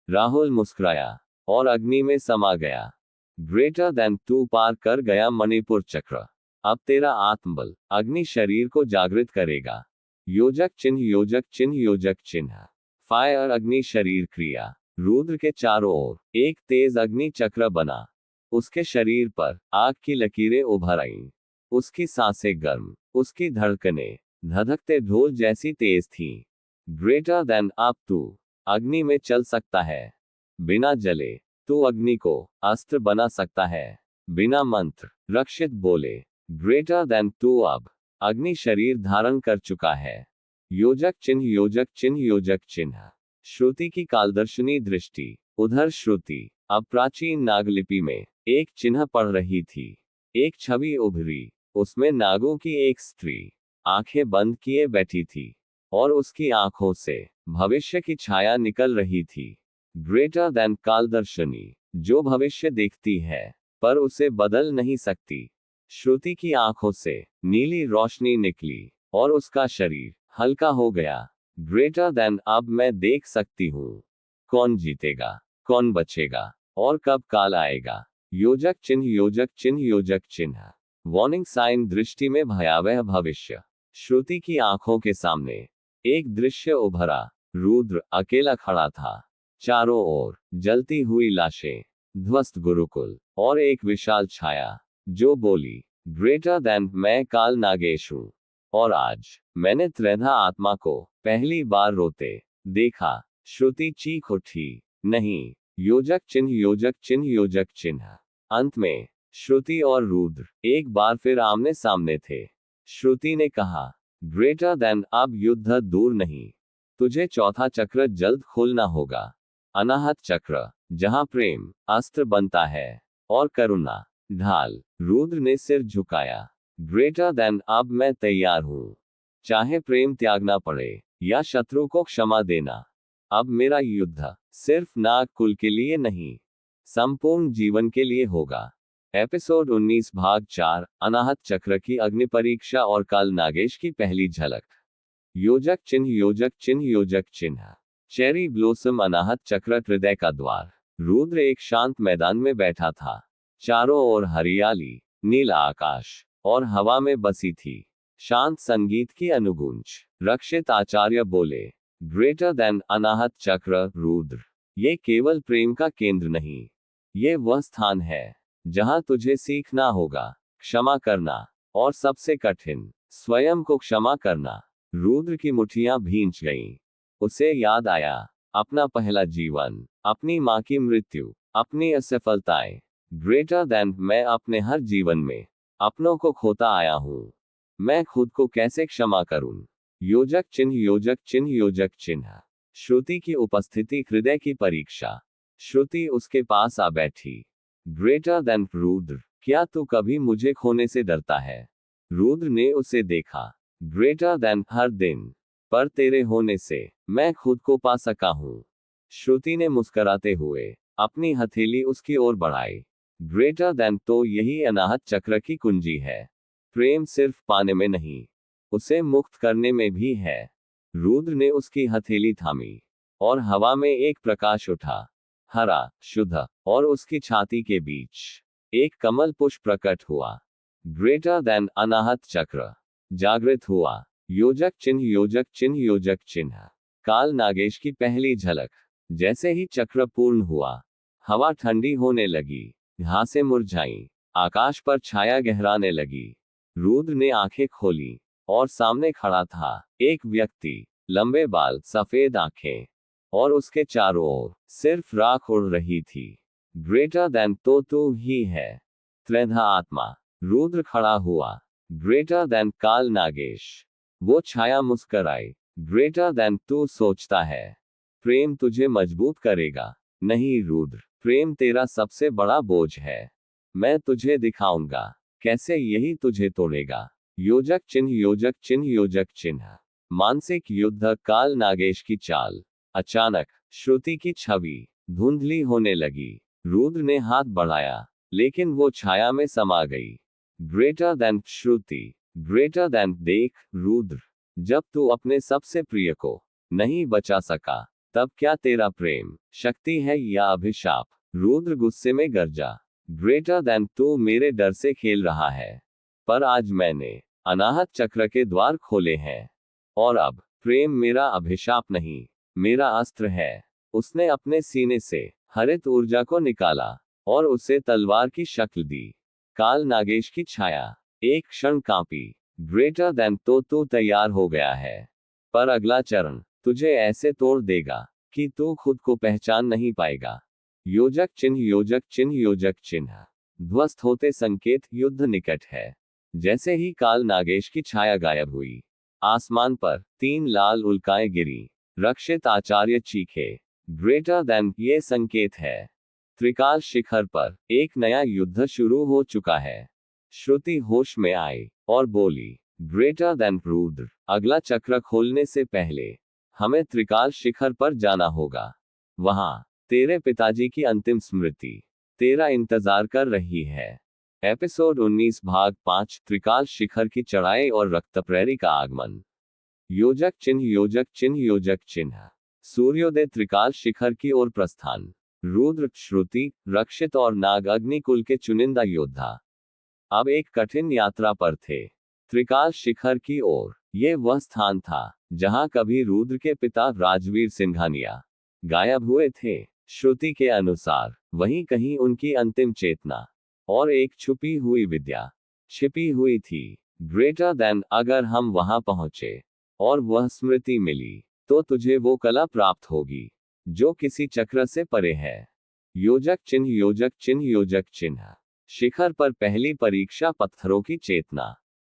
राहुल मुस्कुराया और अग्नि में समा गया। ग्रेटर देन तू पार कर गया मणिपुर चक्र। अब तेरा आत्मबल अग्नि शरीर को जागृत करेगा। योजक चिन्ह योजक चिन्ह योजक चिन्ह। फायर अग्नि शरीर क्रिया। रुद्र के चारों ओर एक तेज अग्नि चक्र बना। उसके शरीर पर आग की लकीरें उभर आईं। उसकी सांसें गर्म, उसकी धड़कनें धधकते ढोल जैसी तेज थीं। ग्रेटर देन अब तू अग्नि में चल सकता है, बिना जले। तू अग्नि को अस्त्र बना सकता है, बिना मंत्र। रक्षित बोले, ग्रेटर देन तू अब अग्नि शरीर धारण कर चुका है। योजक चिन्ह योजक चिन्ह योजक चिन्ह। श्रुति की कालदर्शनी दृष्टि। उधर श्रुति अब प्राचीन नागलिपि में एक चिन्ह पढ़ रही थी। एक छवि उभरी, उसमें नागों की एक स्त्री आंखें बंद किए बैठी थी, और उसकी आंखों से भविष्य की छाया निकल रही थी। ग्रेटर देन कालदर्शनी, जो भविष्य देखती है पर उसे बदल नहीं सकती। श्रुति की आंखों से नीली रोशनी निकली और उसका शरीर हल्का हो गया। ग्रेटर देन अब मैं देख सकती हूँ कौन जीतेगा, कौन बचेगा, और कब काल आएगा। योजक चिन्ह योजक चिन्ह योजक चिन्ह। वार्निंग साइन दृष्टि में भयावह भविष्य। श्रुति की आंखों के सामने एक दृश्य उभरा। रुद्र अकेला खड़ा था, चारों ओर जलती हुई लाशें, ध्वस्त गुरुकुल और एक विशाल छाया जो बोली, ग्रेटर देन मैं काल नागेश हूं। और आज मैंने त्रेधा आत्मा को पहली बार रोते देखा। श्रुति चीख उठी, नहीं। योजक चिन्ह योजक चिन्ह योजक चिन्ह। अंत में श्रुति और रुद्र एक बार फिर आमने सामने थे। श्रुति ने कहा, ग्रेटर देन अब युद्ध दूर नहीं, तुझे चौथा चक्र जल्द खोलना होगा। अनाहत चक्र, जहां प्रेम अस्त्र बनता है और करुणा ढाल। रुद्र ने सिर झुकाया। ग्रेटर देन अब मैं तैयार हूं, चाहे प्रेम त्यागना पड़े या शत्रु को क्षमा देना। अब मेरा युद्ध सिर्फ नाग कुल के लिए नहीं, संपूर्ण जीवन के लिए होगा। एपिसोड 19 भाग 4 अनाहत चक्र की अग्नि परीक्षा और काल नागेश की पहली झलक। योजक चिन्ह योजक चिन्ह योजक चिन्ह। चेरी ब्लोसम अनाहत चक्र हृदय का द्वार। रुद्र एक शांत मैदान में बैठा था। चारों ओर हरियाली, नीला आकाश और हवा में बसी थी शांत संगीत की अनुगूंज। रक्षित आचार्य बोले, ग्रेटर देन अनाहत चक्र रुद्र, ये केवल प्रेम का केंद्र नहीं, ये वह स्थान है जहां तुझे सीखना होगा क्षमा करना, और सबसे कठिन, स्वयं को क्षमा करना। रुद्र की मुट्ठियां भींच गईं। उसे याद आया अपना पहला जीवन, अपनी मां की मृत्यु, अपनी असफलताएं। ग्रेटर देन, मैं अपने हर जीवन में अपनों को खोता आया हूं। मैं खुद को कैसे क्षमा करूं? योजक चिन्ह योजक चिन्ह योजक चिन्ह। श्रुति की उपस्थिति हृदय की परीक्षा। श्रुति उसके पास आ बैठी। ग्रेटर देन रुद्र, क्या तू कभी मुझे खोने से डरता है? रुद्र ने उसे देखा। ग्रेटर देन, हर दिन, पर तेरे होने से मैं खुद को पा सका हूं। श्रुति ने मुस्कुराते हुए अपनी हथेली उसकी ओर बढ़ाई। ग्रेटर देन, तो यही अनाहत चक्र की कुंजी है। प्रेम सिर्फ पाने में नहीं, उसे मुक्त करने में भी है। रुद्र ने उसकी हथेली थामी और हवा में एक प्रकाश उठा, हरा, शुद्ध, और उसकी छाती के बीच एक कमल पुष्प प्रकट हुआ। ग्रेटर देन अनाहत चक्र जागृत हुआ। योजक चिन्ह योजक चिन्ह योजक चिन्ह। काल नागेश की पहली झलक। जैसे ही चक्र पूर्ण हुआ, हवा ठंडी होने लगी, घासें मुरझाईं, आकाश पर छाया गहराने लगी। रुद्र ने आंखें खोली और सामने खड़ा था एक व्यक्ति, लंबे बाल, सफेद आंखें, और उसके चारों ओर सिर्फ राख उड़ रही थी। ग्रेटर देन, तो तू ही है त्रिधा आत्मा। रुद्र खड़ा हुआ। ग्रेटर देन काल नागेश। वो छाया मुस्कुराई। ग्रेटर देन, तू सोचता है प्रेम तुझे मजबूत करेगा? नहीं रुद्र, प्रेम तेरा सबसे बड़ा बोझ है। मैं तुझे दिखाऊंगा कैसे यही तुझे तोड़ेगा। योजक चिन्ह योजक चिन्ह योजक चिन्ह। मानसिक युद्ध। काल नागेश की चाल। अचानक श्रुति की छवि धुंधली होने लगी। रुद्र ने हाथ बढ़ाया, लेकिन वो छाया में समा गई। ग्रेटर देन श्रुति। ग्रेटर देन, देख रुद्र, जब तू अपने सबसे प्रिय को नहीं बचा सका, तब क्या तेरा प्रेम शक्ति है या अभिशाप? रुद्र गुस्से में गरजा। ग्रेटर देन, तू मेरे डर से खेल रहा है, पर आज मैंने अनाहत चक्र के द्वार खोले हैं, और अब प्रेम मेरा अभिशाप नहीं, मेरा अस्त्र है। उसने अपने सीने से हरित ऊर्जा को निकाला और उसे तलवार की शक्ल दी। काल नागेश की छाया एक क्षण कांपी। ग्रेटर देन, तो तू तैयार हो गया है, पर अगला चरण तुझे ऐसे तोड़ देगा कि तू खुद को पहचान नहीं पाएगा। योजक चिन्ह योजक चिन्ह योजक चिन्ह। ध्वस्त होते संकेत। युद्ध निकट है। जैसे ही काल नागेश की छाया गायब हुई, आसमान पर 3 लाल उल्काएं गिरी। रक्षित आचार्य चीखे। ग्रेटर देन, ये संकेत है त्रिकाल शिखर पर एक नया युद्ध शुरू हो चुका है। श्रुति होश में आई और बोली, ग्रेटर देन रुद्र, अगला चक्र खोलने से पहले हमें त्रिकाल शिखर पर जाना होगा। वहां तेरे पिताजी की अंतिम स्मृति तेरा इंतजार कर रही है। एपिसोड 19 भाग 5 त्रिकाल शिखर की चढ़ाई और रक्तप्रैरी का आगमन। योजक चिन्ह योजक चिन्ह योजक चिन्ह। सूर्योदय। त्रिकाल शिखर की ओर प्रस्थान। रुद्र, श्रुति, रक्षित और नाग अग्निकुल के चुनिंदा योद्धा अब एक कठिन यात्रा पर थे, त्रिकाल शिखर की ओर। ये वह स्थान था जहां कभी रुद्र के पिता राजवीर सिंघानिया गायब हुए थे। श्रुति के अनुसार वहीं कहीं उनकी अंतिम चेतना और एक छुपी हुई विद्या छिपी हुई थी। ग्रेटर देन, अगर हम वहां पहुंचे और वह स्मृति मिली, तो तुझे वो कला प्राप्त होगी जो किसी चक्र से परे है। योजक चिन्ह योजक चिन्ह योजक चिन्ह। शिखर पर पहली परीक्षा। पत्थरों की चेतना।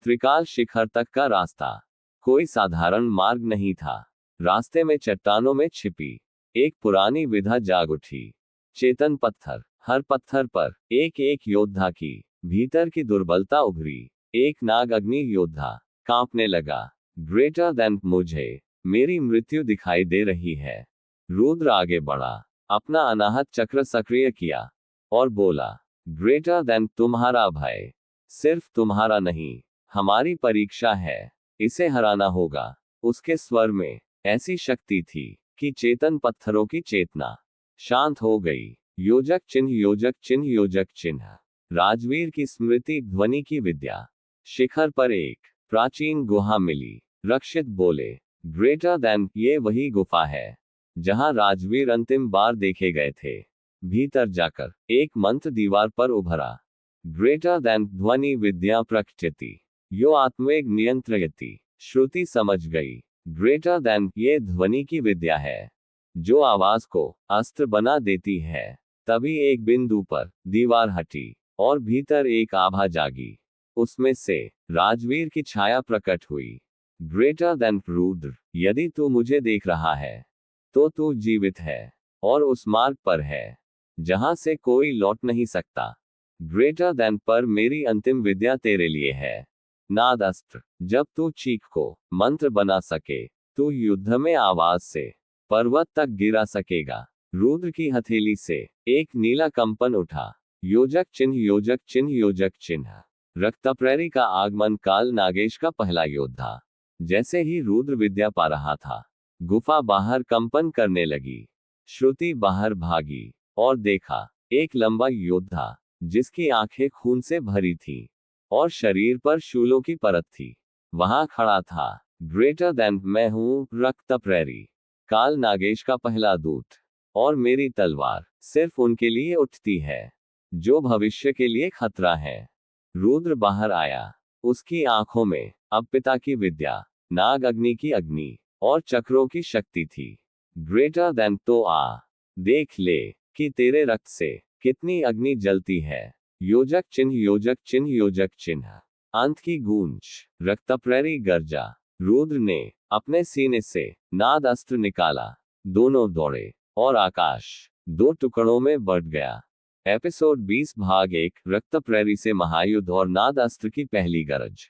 त्रिकाल शिखर तक का रास्ता कोई साधारण मार्ग नहीं था। रास्ते में चट्टानों में छिपी एक पुरानी विधा जाग उठी। चेतन पत्थर, हर पत्थर पर एक एक योद्धा की भीतर की दुर्बलता उभरी। एक नाग अग्नि योद्धा कांपने लगा। ग्रेटर देन, मुझे मेरी मृत्यु दिखाई दे रही है। रुद्र आगे बढ़ा, अपना अनाहत चक्र सक्रिय किया और बोला, ग्रेटर देन तुम्हारा भय, सिर्फ तुम्हारा नहीं, हमारी परीक्षा है, इसे हराना होगा। उसके स्वर में ऐसी शक्ति थी कि चेतन पत्थरों की चेतना शांत हो गई। योजक चिन्ह, योजक चिन्ह, योजक चिन्ह। राजवीर की स्मृति ध्वनि की विद्या। शिखर पर एक प्राचीन गुहा मिली। रक्षित बोले, ग्रेटर देन, ये वही गुफा है जहां राजवीर अंतिम बार देखे गए थे। भीतर जाकर एक मंत्र दीवार पर उभरा। ग्रेटर देन ध्वनि विद्या प्रकृति यो आत्मवेग नियंत्रयति। श्रुति समझ गई, ग्रेटर देन ये ध्वनि की विद्या है जो आवाज को अस्त्र बना देती है। तभी एक बिंदु पर दीवार हटी और भीतर एक आभा जागी। उसमें से राजवीर की छाया प्रकट हुई। ग्रेटर देन रुद्र, यदि तू मुझे देख रहा है तो तू जीवित है और उस मार्ग पर है जहां से कोई लौट नहीं सकता। ग्रेटर देन पर मेरी अंतिम विद्या तेरे लिए है, नाद अस्त्र। जब तू चीख को मंत्र बना सके, तू युद्ध में आवाज से पर्वत तक गिरा सकेगा। रुद्र की हथेली से एक नीला कंपन उठा। योजक चिन्ह, योजक चिन्ह, योजक चिन्ह। रक्तप्रेरी का आगमन। काल नागेश का पहला योद्धा। जैसे ही रुद्र विद्या पा रहा था, गुफा बाहर कंपन करने लगी। श्रुति बाहर भागी और देखा एक लंबा योद्धा जिसकी आंखें खून से भरी थी और शरीर पर शूलों की परत थी, वहां खड़ा था। ग्रेटर देन, मैं हूं रक्तप्रेरी, काल नागेश का पहला दूत, और मेरी तलवार सिर्फ उनके लिए उठती है जो भविष्य के लिए खतरा है। रुद्र बाहर आया। उसकी आंखों में अब पिता की विद्या, नाग अग्नि की अग्नि और चक्रों की शक्ति थी। ग्रेटर देन, तो आ देख ले कि तेरे रक्त से कितनी अग्नि जलती है। योजक चिन्ह, योजक चिन्ह, योजक चिन्ह। अंत की गूंज। रक्तप्रेरी गर्जा। रुद्र ने अपने सीने से नाद अस्त्र निकाला। दोनों दौड़े और आकाश दो टुकड़ों में बढ़ गया। एपिसोड 20 भाग 1, रक्तप्रेरी से महायुद्ध और नाद अस्त्र की पहली गरज।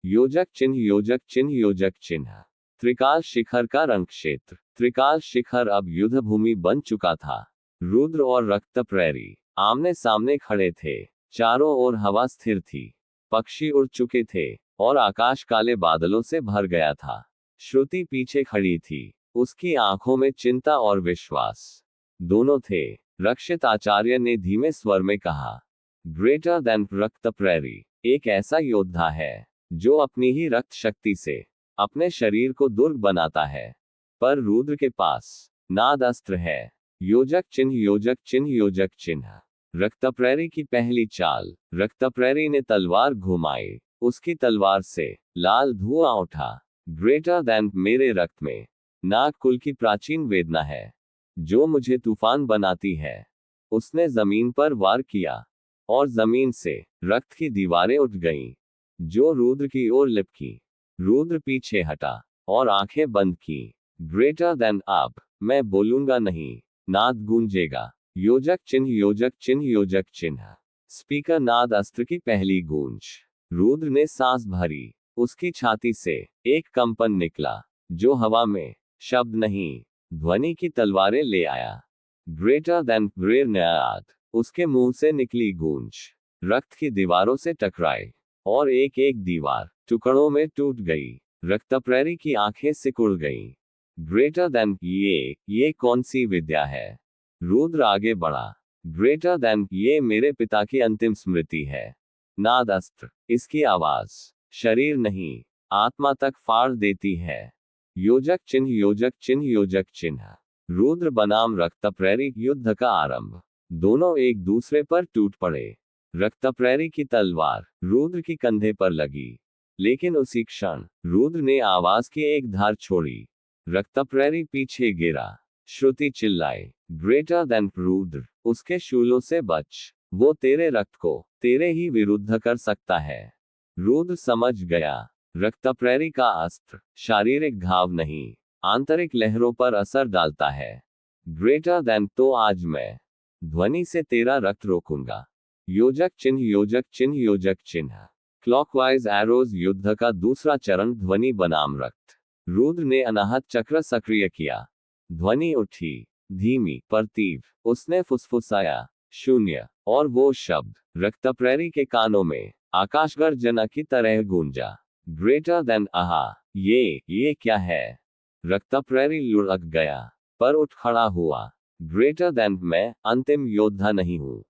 योजक चिन्ह, योजक चिन्ह, योजक चिन्ह। त्रिकाल शिखर का रण क्षेत्र। त्रिकाल शिखर अब युद्ध भूमि बन चुका था। रुद्र और रक्तप्रेरी आमने सामने खड़े थे। चारों ओर हवा स्थिर थी, पक्षी उड़ चुके थे और आकाश काले बादलों से भर गया था। श्रुति पीछे खड़ी थी, उसकी आंखों में चिंता और विश्वास दोनों थे। रक्षित आचार्य ने धीमे स्वर में कहा, ग्रेटर देन रक्तप्रेरी एक ऐसा योद्धा है जो अपनी ही रक्त शक्ति से अपने शरीर को दुर्ग बनाता है, पर रुद्र के पास नाद अस्त्र है। योजक चिन्ह, योजक चिन्ह, योजक चिन्ह। रक्तप्रेरी की पहली चाल। रक्तप्रेरी ने तलवार घुमाई। उसकी तलवार से लाल धुआं उठा। ग्रेटर देन, मेरे रक्त में नाग कुल की प्राचीन वेदना है जो मुझे तूफान बनाती है। उसने जमीन पर वार किया और जमीन से रक्त की दीवारें उठ गईं जो रुद्र की ओर लिपकी। रुद्र पीछे हटा और आंखें बंद की। ग्रेटर देन, अब मैं बोलूंगा नहीं, नाद गूंजेगा। योजक चिन्ह, योजक चिन्ह, योजक चिन्ह। स्पीकर नाद अस्त्र की पहली गूंज। रुद्र ने सांस भरी। उसकी छाती से एक कंपन निकला जो हवा में शब्द नहीं, ध्वनि की तलवारें ले आया। ग्रेटर देन, ग्रेर नाद। उसके मुंह से निकली गूंज रक्त की दीवारों से टकराई और एक एक दीवार टुकड़ों में टूट गई। रक्तप्रेरी की आंखें सिकुड़ गईं। ग्रेटर देन, ये कौन सी विद्या है? रुद्र आगे बढ़ा। ग्रेटर देन, ये मेरे पिता की अंतिम स्मृति है। नाद अस्त्र, इसकी आवाज शरीर नहीं, आत्मा तक फाड़ देती है। योजक चिन्ह, योजक चिन्ह, योजक चिन्ह। रुद्र बनाम रक्तप्रेरी, युद्ध का आरंभ। दोनों एक दूसरे पर टूट पड़े। रक्तप्रेरी की तलवार रुद्र की कंधे पर लगी, लेकिन उसी क्षण रुद्र ने आवाज की एक धार छोड़ी। रक्तप्रेरी पीछे गिरा। श्रुति चिल्लाई, ग्रेटर देन रुद्र, उसके शूलों से बच, वो तेरे रक्त को तेरे ही विरुद्ध कर सकता है। रुद्र समझ गया, रक्तप्रेरी का अस्त्र शारीरिक घाव नहीं, आंतरिक लहरों पर असर डालता है। ग्रेटर देन, तो आज मैं ध्वनि से तेरा रक्त रोकूंगा। योजक चिन्ह, योजक चिन्ह, योजक चिन्ह। Clockwise arrows. युद्ध का दूसरा चरण, ध्वनि बनाम रक्त। रुद्र ने अनाहत चक्र सक्रिय किया। ध्वनि उठी, धीमी पर तीव्र। उसने फुसफुसाया, शून्य। और वो शब्द रक्तप्रेरी के कानों में आकाशगर्जना की तरह गूंजा। ग्रेटर देन आहा। ये क्या है? रक्तप्रेरी लुढ़क गया, पर उठ खड़ा हुआ। ग्रेटर देन, मैं अंतिम योद्धा नहीं हूं।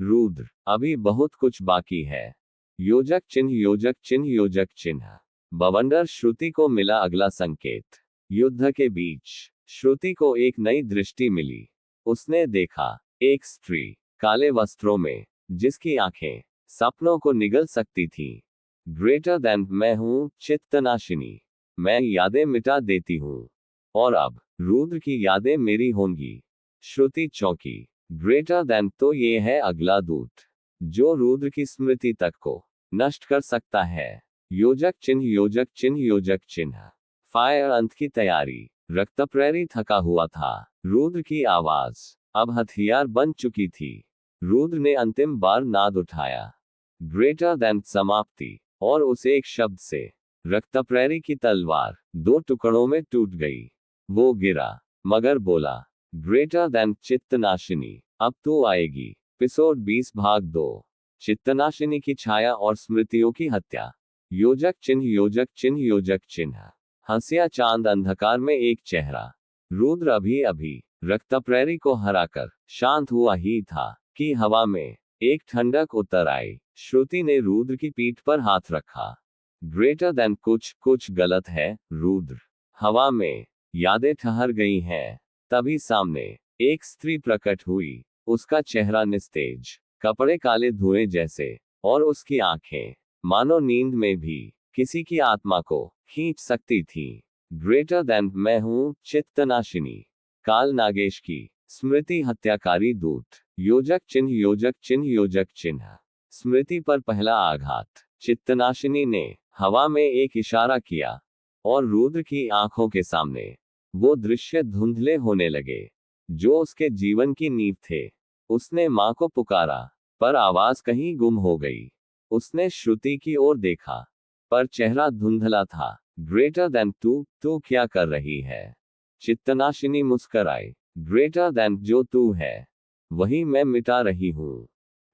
रुद्र, अभी बहुत कुछ बाकी है। योजक चिन्ह, योजक चिन्ह, योजक चिन्ह। बवंडर श्रुति को मिला अगला संकेत। युद्ध के बीच श्रुति को एक नई दृष्टि मिली। उसने देखा, एक स्त्री काले वस्त्रों में, जिसकी आंखें सपनों को निगल सकती थी। ग्रेटर देन, मैं हूं चित्तनाशिनी। मैं यादें मिटा देती हूं, और अब रुद्र की यादें मेरी होंगी। श्रुति चौंकी। ग्रेटर देन, तो ये है अगला दूत, जो रुद्र की स्मृति तक को नष्ट कर सकता है। योजक चिन्ह, योजक चिन्ह, योजक चिन्ह। फायर अंत की तैयारी। रक्तप्रेरी थका हुआ था। रुद्र की आवाज अब हथियार बन चुकी थी। रुद्र ने अंतिम बार नाद उठाया। ग्रेटर देन, समाप्ति। और उस एक शब्द से रक्तप्रेरी की तलवार दो टुकड़ों में टूट गई। वो गिरा, मगर बोला, ग्रेटर देन चित्तनाशिनी, अब तू आएगी। एपिसोड 20 भाग 2। चित्तनाशिनी की छाया और स्मृतियों की हत्या। योजक चिन्ह, योजक चिन्ह, योजक चिन्ह। हंसिया चांद अंधकार में एक चेहरा। रुद्र अभी अभी रक्तप्रेरी को हराकर शांत हुआ ही था कि हवा में एक ठंडक उतर आई। श्रुति ने रुद्र की पीठ पर हाथ रखा। ग्रेटर देन, कुछ गलत है रुद्र। हवा में यादें ठहर गई हैं। तभी सामने एक स्त्री प्रकट हुई। उसका चेहरा निस्तेज, कपड़े काले धुएं जैसे, और उसकी आंखें मानो नींद में भी किसी की आत्मा को खींच सकती थी। ग्रेटर देन, मैं हूं चित्तनाशिनी, काल नागेश की स्मृति हत्याकारी दूत। योजक चिन्ह, योजक चिन्ह, योजक चिन्ह। स्मृति पर पहला आघात। चित्तनाशिनी ने हवा में एक इशारा किया, और रुद्र की आंखों के सामने वो दृश्य धुंधले होने लगे, जो उसके जीवन की नींव थे। उसने मां को पुकारा, पर आवाज कहीं गुम हो गई। उसने श्रुति की ओर देखा, पर चेहरा धुंधला था। ग्रेटर देन, तू क्या कर रही है? चित्तनाशिनी मुस्कराई। ग्रेटर देन, जो तू है वही मैं मिटा रही हूं।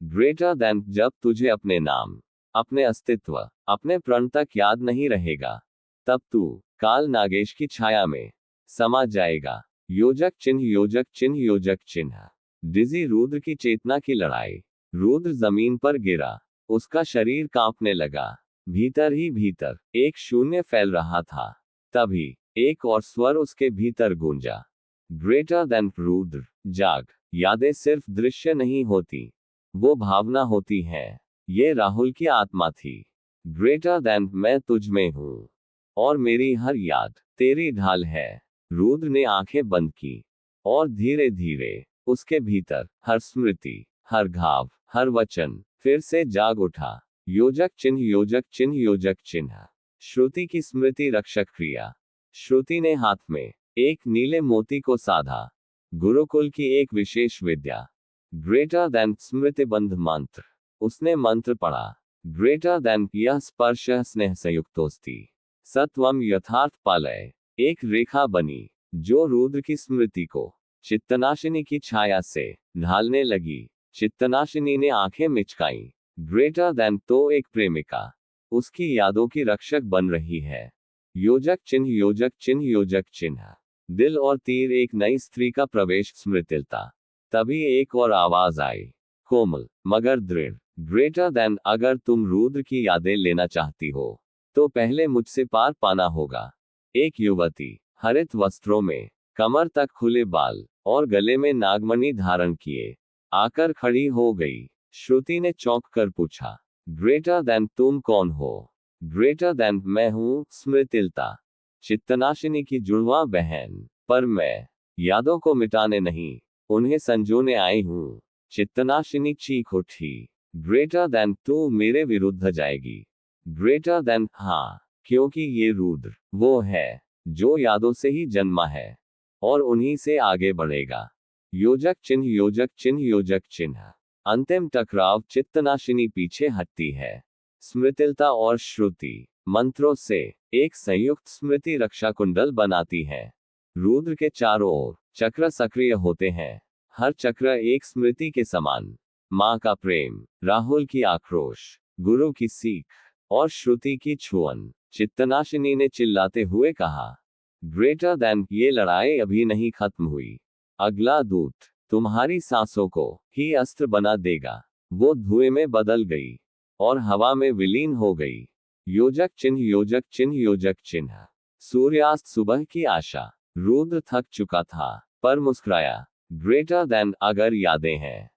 ग्रेटर देन, जब तुझे अपने नाम, अपने अस्तित्व, अपने प्रण तक याद नहीं रहेगा, तब तू काल नागेश की छाया में समा जाएगा। योजक चिन्ह, योजक चिन्ह, योजक चिन्ह। डिजी रुद्र की चेतना की लड़ाई। रुद्र जमीन पर गिरा। उसका शरीर कांपने लगा। भीतर ही भीतर एक शून्य फैल रहा था। तभी एक और स्वर उसके भीतर गूंजा। ग्रेटर देन, रुद्र जाग। यादें सिर्फ दृश्य नहीं होती, वो भावना होती हैं। ये राहुल की आत्मा थी। ग्रेटर देन, मैं तुझ में हूं, और मेरी हर याद तेरी ढाल है। रुद्र ने आंखें बंद की, और धीरे धीरे उसके भीतर हर स्मृति, हर घाव, हर वचन फिर से जाग उठा। योजक चिन्ह, योजक चिन्ह, योजक चिन्ह। श्रुति की स्मृति रक्षक क्रिया। श्रुति ने हाथ में एक नीले मोती को साधा। गुरुकुल की एक विशेष विद्या। ग्रेटर देन स्मृतिबंध मंत्र। उसने मंत्र पढ़ा। ग्रेटर देन, यह स्पर्श स्नेह संयुक्तोस्ति सत्वम यथार्थ पालय। एक रेखा बनी, जो रुद्र की स्मृति को चित्तनाशिनी की छाया से ढालने लगी। चित्तनाशिनी ने आंखें मिचकाई। ग्रेटर देन, तो एक प्रेमिका उसकी यादों की रक्षक बन रही है। योजक चिन्ह, योजक चिन्ह, योजक चिन्ह। दिल और तीर, एक नई स्त्री का प्रवेश, स्मृतिलता। तभी एक और आवाज आई, कोमल मगर दृढ़। ग्रेटर देन, अगर तुम रुद्र की यादें लेना चाहती हो, तो पहले मुझसे पार पाना होगा। एक युवती, हरित वस्त्रों में, कमर तक खुले बाल, और गले में नागमणि धारण किए, आकर खड़ी हो गई। श्रुति ने चौंक कर पूछा, ग्रेटर देन, तुम कौन हो? ग्रेटर देन, मैं हूं स्मृतिलता, चित्तनाशिनी की जुड़वा बहन। पर मैं यादों को मिटाने नहीं, उन्हें संजोने आई हूं। चित्तनाशिनी चीख उठी। ग्रेटर देन, तू मेरे विरुद्ध जाएगी? ग्रेटर देन, हाँ, क्योंकि ये रुद्र वो है जो यादों से ही जन्मा है, और उन्हीं से आगे बढ़ेगा। योजक चिन्ह, योजक चिन्ह, योजक चिन्ह। अंतिम टकराव। चित्तनाशिनी पीछे हटती है। स्मृतिलता और श्रुति मंत्रों से एक संयुक्त स्मृति रक्षा कुंडल बनाती है। रुद्र के चारों ओर चक्र सक्रिय होते हैं। हर चक्र एक स्मृति के समान। माँ का प्रेम, राहुल की आक्रोश, गुरु की सीख और श्रुति की छुअन। चित्तनाशिनी ने चिल्लाते हुए कहा, ग्रेटर देन, ये लड़ाई अभी नहीं खत्म हुई। अगला दूत तुम्हारी सांसों को ही अस्त्र बना देगा। वो धुएं में बदल गई और हवा में विलीन हो गई। योजक चिन्ह, योजक चिन्ह, योजक चिन्ह। सूर्यास्त, सुबह की आशा। रुद्र थक चुका था पर मुस्कुराया। ग्रेटर देन, अगर यादें हैं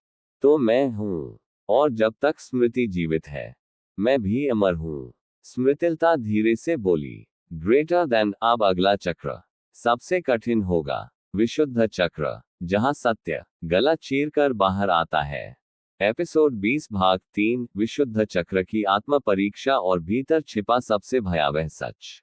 तो मैं हूं, और जब तक स्मृति जीवित है मैं भी अमर हूं। स्मृतिलता धीरे से बोली, ग्रेटर देन, अब अगला चक्र सबसे कठिन होगा। विशुद्ध चक्र, जहां सत्य गला चीरकर बाहर आता है। एपिसोड 20 भाग 3, विशुद्ध चक्र की आत्म परीक्षा और भीतर छिपा सबसे भयावह सच।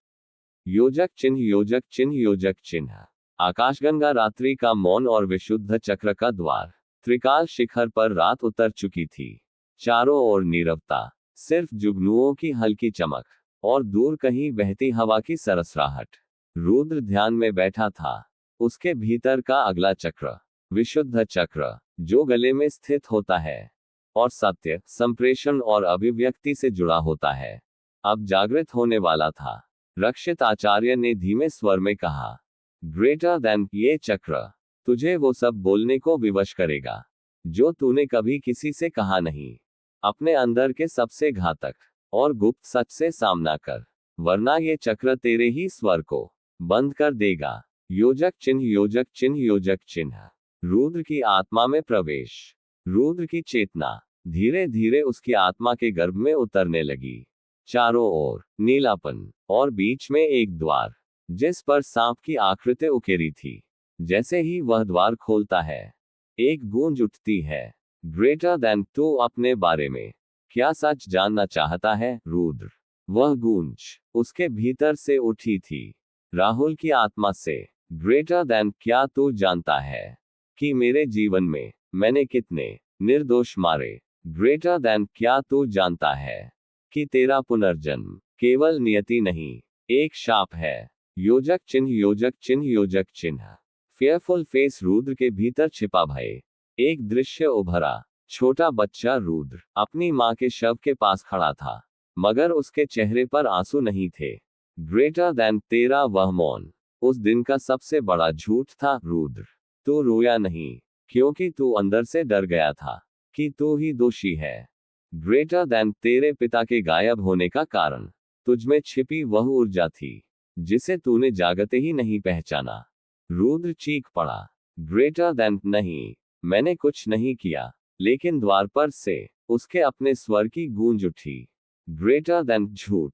योजक चिन्ह, योजक चिन्ह, योजक चिन्ह। आकाशगंगा, रात्रि का मौन और विशुद्ध चक्र का द्वार। त्रिकाल शिखर पर रात उतर चुकी थी। चारों ओर नीरवता, सिर्फ जुगनुओं की हल्की चमक और दूर कहीं बहती हवा की सरसराहट। रुद्र ध्यान में बैठा था। उसके भीतर का अगला चक्र, विशुद्ध चक्र, जो गले में स्थित होता है और सत्य, संप्रेषण और अभिव्यक्ति से जुड़ा होता है, अब जागृत होने वाला था। रक्षित आचार्य ने धीमे स्वर में कहा, ग्रेटर देन, ये चक्र तुझे वो सब बोलने को विवश करेगा जो तूने कभी किसी से कहा नहीं। अपने अंदर के सबसे घातक और गुप्त सच से सामना कर, वरना ये चक्र तेरे ही स्वर को बंद कर देगा। योजक चिन्ह, योजक चिन्ह, योजक चिन्ह। रुद्र की आत्मा में प्रवेश। रुद्र की चेतना धीरे धीरे उसकी आत्मा के गर्भ में उतरने लगी। चारों ओर नीलापन और बीच में एक द्वार जिस पर सांप की आकृति उकेरी थी। जैसे ही वह द्वार खोलता है, एक गूंज उठती है, ग्रेटर देन, तू अपने बारे में क्या सच जानना चाहता है, रुद्र? वह गूंज उसके भीतर से उठी थी, राहुल की आत्मा से। ग्रेटर देन, क्या तू जानता है कि मेरे जीवन में मैंने कितने निर्दोष मारे? ग्रेटर देन, क्या तू जानता है कि तेरा पुनर्जन्म केवल नियति नहीं, एक शाप है? योजक चिन्ह, योजक चिन्ह, योजक चिन्ह। फेयरफुल फेस, रुद्र के भीतर छिपा भय। एक दृश्य उभरा। छोटा बच्चा रुद्र अपनी मां के शव के पास खड़ा था, मगर उसके चेहरे पर आंसू नहीं थे। ग्रेटर देन, तेरा वह मौन उस दिन का सबसे बड़ा झूठ था, रुद्र। तू रोया नहीं क्योंकि तू अंदर से डर गया था कि तू ही दोषी है। ग्रेटर देन, तेरे पिता के गायब होने का कारण तुझमें छिपी वह ऊर्जा थी जिसे तूने जागते ही नहीं पहचाना। रुद्र चीख पड़ा। ग्रेटर देन, नहीं, मैंने कुछ नहीं किया। लेकिन द्वार पर से उसके अपने स्वर की गूंज उठी, ग्रेटर देन, झूठ।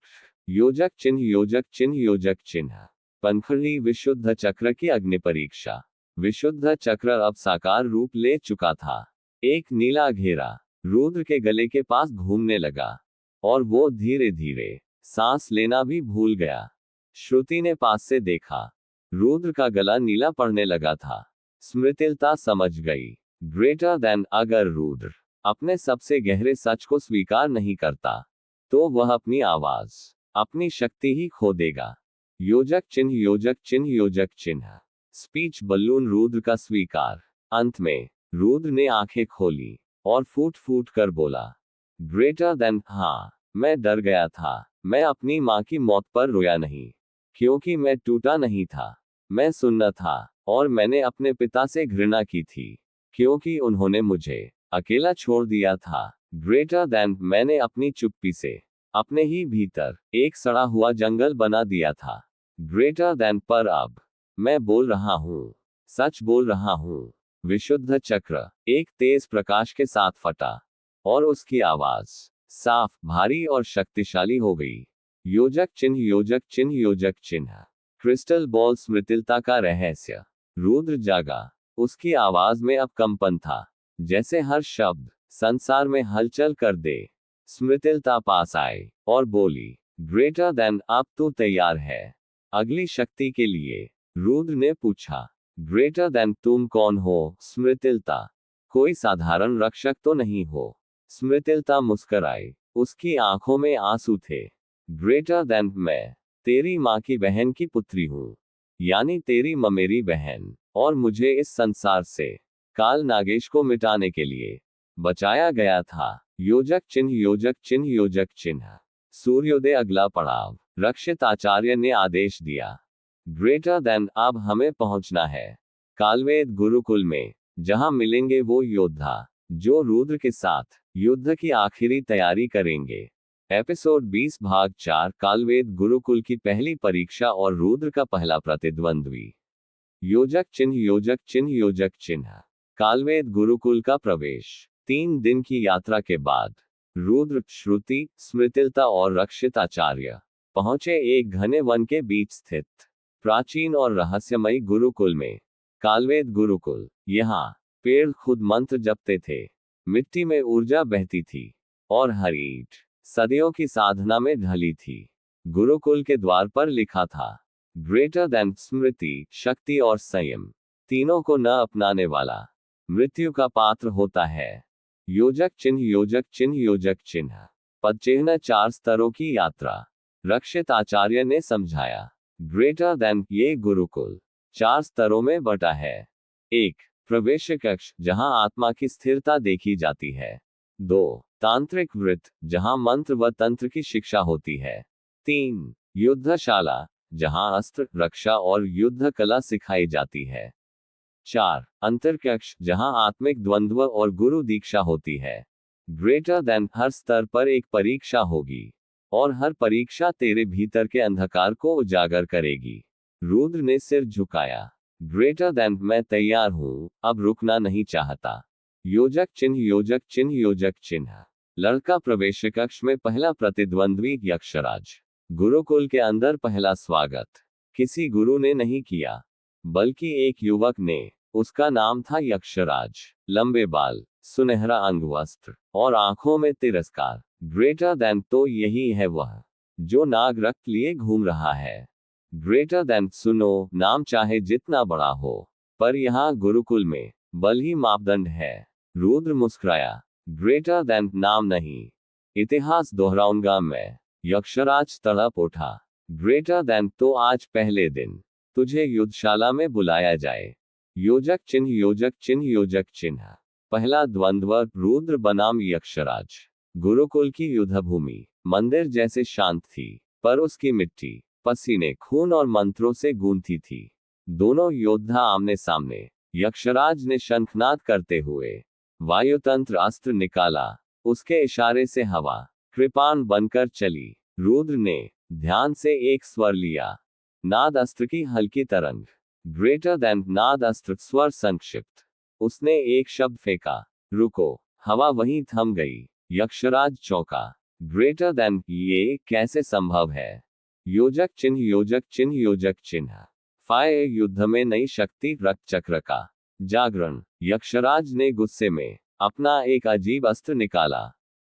योजक चिन्ह, योजक चिन्ह, योजक चिन्ह। पंखुड़ी, विशुद्ध चक्र की अग्नि परीक्षा। विशुद्ध चक्र अब साकार रूप ले चुका था। एक नीला घेरा रुद्र के गले के पास घूमने लगा और वो धीरे धीरे सांस लेना भी भूल गया। श्रुति ने पास से देखा। रुद्र का गला नीला पड़ने लगा था। स्मृतिलता समझ गई, ग्रेटर देन, अगर रुद्र अपने सबसे गहरे सच को स्वीकार नहीं करता तो वह अपनी आवाज, अपनी शक्ति ही खो देगा। योजक चिन्ह, योजक चिन्ह, योजक चिन्ह। स्पीच बलून, रुद्र का स्वीकार। अंत में रुद्र ने आंखें खोली और फूट फूट कर बोला, ग्रेटर देन, हाँ, मैं डर गया था। मैं अपनी मां की मौत पर रोया नहीं क्योंकि मैं टूटा नहीं था, मैं सुन्ना था। और मैंने अपने पिता से घृणा की थी क्योंकि उन्होंने मुझे अकेला छोड़ दिया था। ग्रेटर देन, मैंने अपनी चुप्पी से अपने ही भीतर एक सड़ा हुआ जंगल बना दिया था। ग्रेटर देन, पर अब मैं बोल रहा हूं, सच बोल रहा हूं। विशुद्ध चक्र एक तेज प्रकाश के साथ फटा और उसकी आवाज साफ, भारी और शक्तिशाली हो गई। योजक चिन्ह, योजक चिन्ह, योजक चिन्ह। क्रिस्टल बॉल, स्मृतिलता का रहस्य। रुद्र जागा। उसकी आवाज में अब कंपन था, जैसे हर शब्द संसार में हलचल कर दे। स्मृतिलता पास आई और बोली, ग्रेटर देन, अब तू तैयार है अगली शक्ति के लिए? रुद्र ने पूछा। ग्रेटर देन, तुम कौन हो? स्मृतिलता, कोई साधारण रक्षक तो नहीं हो। स्मृतिलता मुस्कुराई। उसकी आंखों में आंसू थे। ग्रेटर देन, मैं तेरी मां की बहन की पुत्री हूं। यानी तेरी ममेरी बहन, और मुझे इस संसार से काल नागेश को मिटाने के लिए बचाया गया था। योजक चिन्ह योजक चिन्ह योजक चिन्ह। सूर्योदय अगला पड़ाव। रक्षित आचार्य ने आदेश दिया, ग्रेटर देन, अब हमें पहुंचना है कालवेद गुरुकुल में, जहां मिलेंगे वो योद्धा जो रुद्र के साथ युद्ध की आखिरी तैयारी करेंगे। एपिसोड 20 भाग 4 कालवेद गुरुकुल की पहली परीक्षा और रुद्र का पहला प्रतिद्वंद्वी। योजक चिन्ह योजक चिन्ह योजक चिन्ह। कालवेद गुरुकुल का प्रवेश। 3 दिन की यात्रा के बाद रुद्र, श्रुति, स्मृतिलता और रक्षित आचार्य पहुंचे एक घने वन के बीच स्थित प्राचीन और रहस्यमयी गुरुकुल में। कालवेद गुरुकुल। यहाँ पेड़ खुद मंत्र जपते थे, मिट्टी में ऊर्जा बहती थी और हर ईंट सदियों की साधना में ढली थी। गुरुकुल के द्वार पर लिखा था, ग्रेटर देन, स्मृति, शक्ति और संयम तीनों को न अपनाने वाला मृत्यु का पात्र होता है। योजक चिन्ह योजक चिन्ह योजक चिन्ह। पदचिह्न 4 स्तरों की यात्रा। रक्षित आचार्य ने समझाया, ग्रेटर देन, ये गुरुकुल 4 स्तरों में बटा है। 1. प्रवेश कक्ष, जहां आत्मा की स्थिरता देखी जाती है। 2. तांत्रिक वृत्त, जहां मंत्र व तंत्र की शिक्षा होती है। 3. युद्धशाला, जहां अस्त्र, रक्षा और युद्ध कला सिखाई जाती है। 4. अंतरकक्ष, जहां आत्मिक द्वंद्व और गुरु दीक्षा होती है। ग्रेटर देन, हर स्तर पर एक परीक्षा होगी और हर परीक्षा तेरे भीतर के अंधकार को उजागर करेगी। रुद्र ने सिर झुकाया, ग्रेटर देन, मैं तैयार हूं, अब रुकना नहीं चाहता। योजक चिन्ह योजक चिन्ह योजक चिन्ह। लड़का प्रवेश कक्ष में पहला प्रतिद्वंद्वी यक्षराज। गुरुकुल के अंदर पहला स्वागत किसी गुरु ने नहीं किया, बल्कि एक युवक ने। उसका नाम था यक्षराज। लंबे बाल, सुनहरा अंगवस्त्र और आंखों में तिरस्कार। ग्रेटर देन, तो यही है वह जो नाग रक्त लिए घूम रहा है। ग्रेटर देन, सुनो, नाम चाहे जितना बड़ा हो, पर यहाँ गुरुकुल में बल ही मापदंड है। रुद्र मुस्कुराया, ग्रेटर देन, नाम नहीं, इतिहास दोहराऊंगा मैं। यक्षराज तड़प उठा, ग्रेटर देन, तो आज पहले दिन तुझे युद्धशाला में बुलाया जाए। योजक चिन्ह योजक चिन्ह योजक चिन्ह। पहला द्वंद्व। रुद्र बनाम यक्षराज। गुरुकुल की युद्धभूमि मंदिर जैसे शांत थी, पर उसकी मिट्टी पसीने, खून और मंत्रों से गूंथी थी। दोनों योद्धा आमने सामने। यक्षराज ने शंखनाद करते हुए वायुतंत्र अस्त्र निकाला, उसके इशारे से हवा कृपाण बनकर चली। रुद्र ने ध्यान से एक स्वर लिया, नाद अस्त्र की हल्की तरंग। ग्रेटर देन, नाद अस्त्र, स्वर संक्षिप्त। उसने एक शब्द फेंका, रुको। हवा वहीं थम गई। यक्षराज चौंका, ग्रेटर देन, ये कैसे संभव है? योजक चिन्ह योजक चिन्ह योजक चिन्ह। फाय युद्ध में नई शक्ति, रक्त चक्र का जागरण। यक्षराज ने गुस्से में अपना एक अजीब अस्त्र निकाला,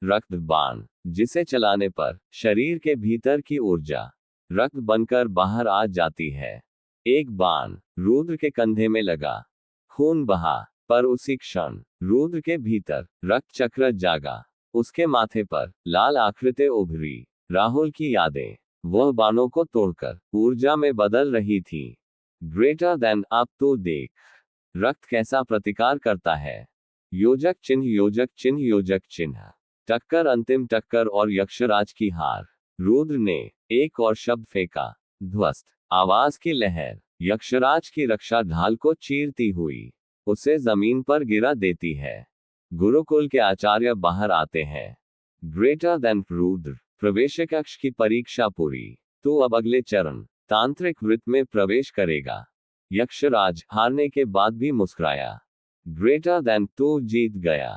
रक्त बाण, जिसे चलाने पर शरीर के भीतर की ऊर्जा रक्त बनकर बाहर आ जाती है। एक बाण रुद्र के कंधे में लगा, खून बहा, पर उसी क्षण रुद्र के भीतर रक्त चक्र जागा। उसके माथे पर लाल आकृति उभरी। राहुल की यादें वह बाणों को तोड़कर ऊर्जा में बदल रही थी। ग्रेटर देन, अब तो देख रक्त कैसा प्रतिकार करता है। योजक चिन्ह योजक चिन्ह योजक चिन्ह। टक्कर, अंतिम टक्कर और यक्षराज की हार। रुद्र ने एक और शब्द फेंका, ध्वस्त। आवाज की लहर यक्षराज की रक्षा ढाल को चीरती हुई उसे जमीन पर गिरा देती है। गुरुकुल के आचार्य बाहर आते हैं। ग्रेटर देन, रुद्र, प्रवेश कक्ष की परीक्षा पूरी। तू अब अगले चरण तांत्रिक वृत्त में प्रवेश करेगा। यक्षराज हारने के बाद भी मुस्कुराया, ग्रेटर देन, तू जीत गया,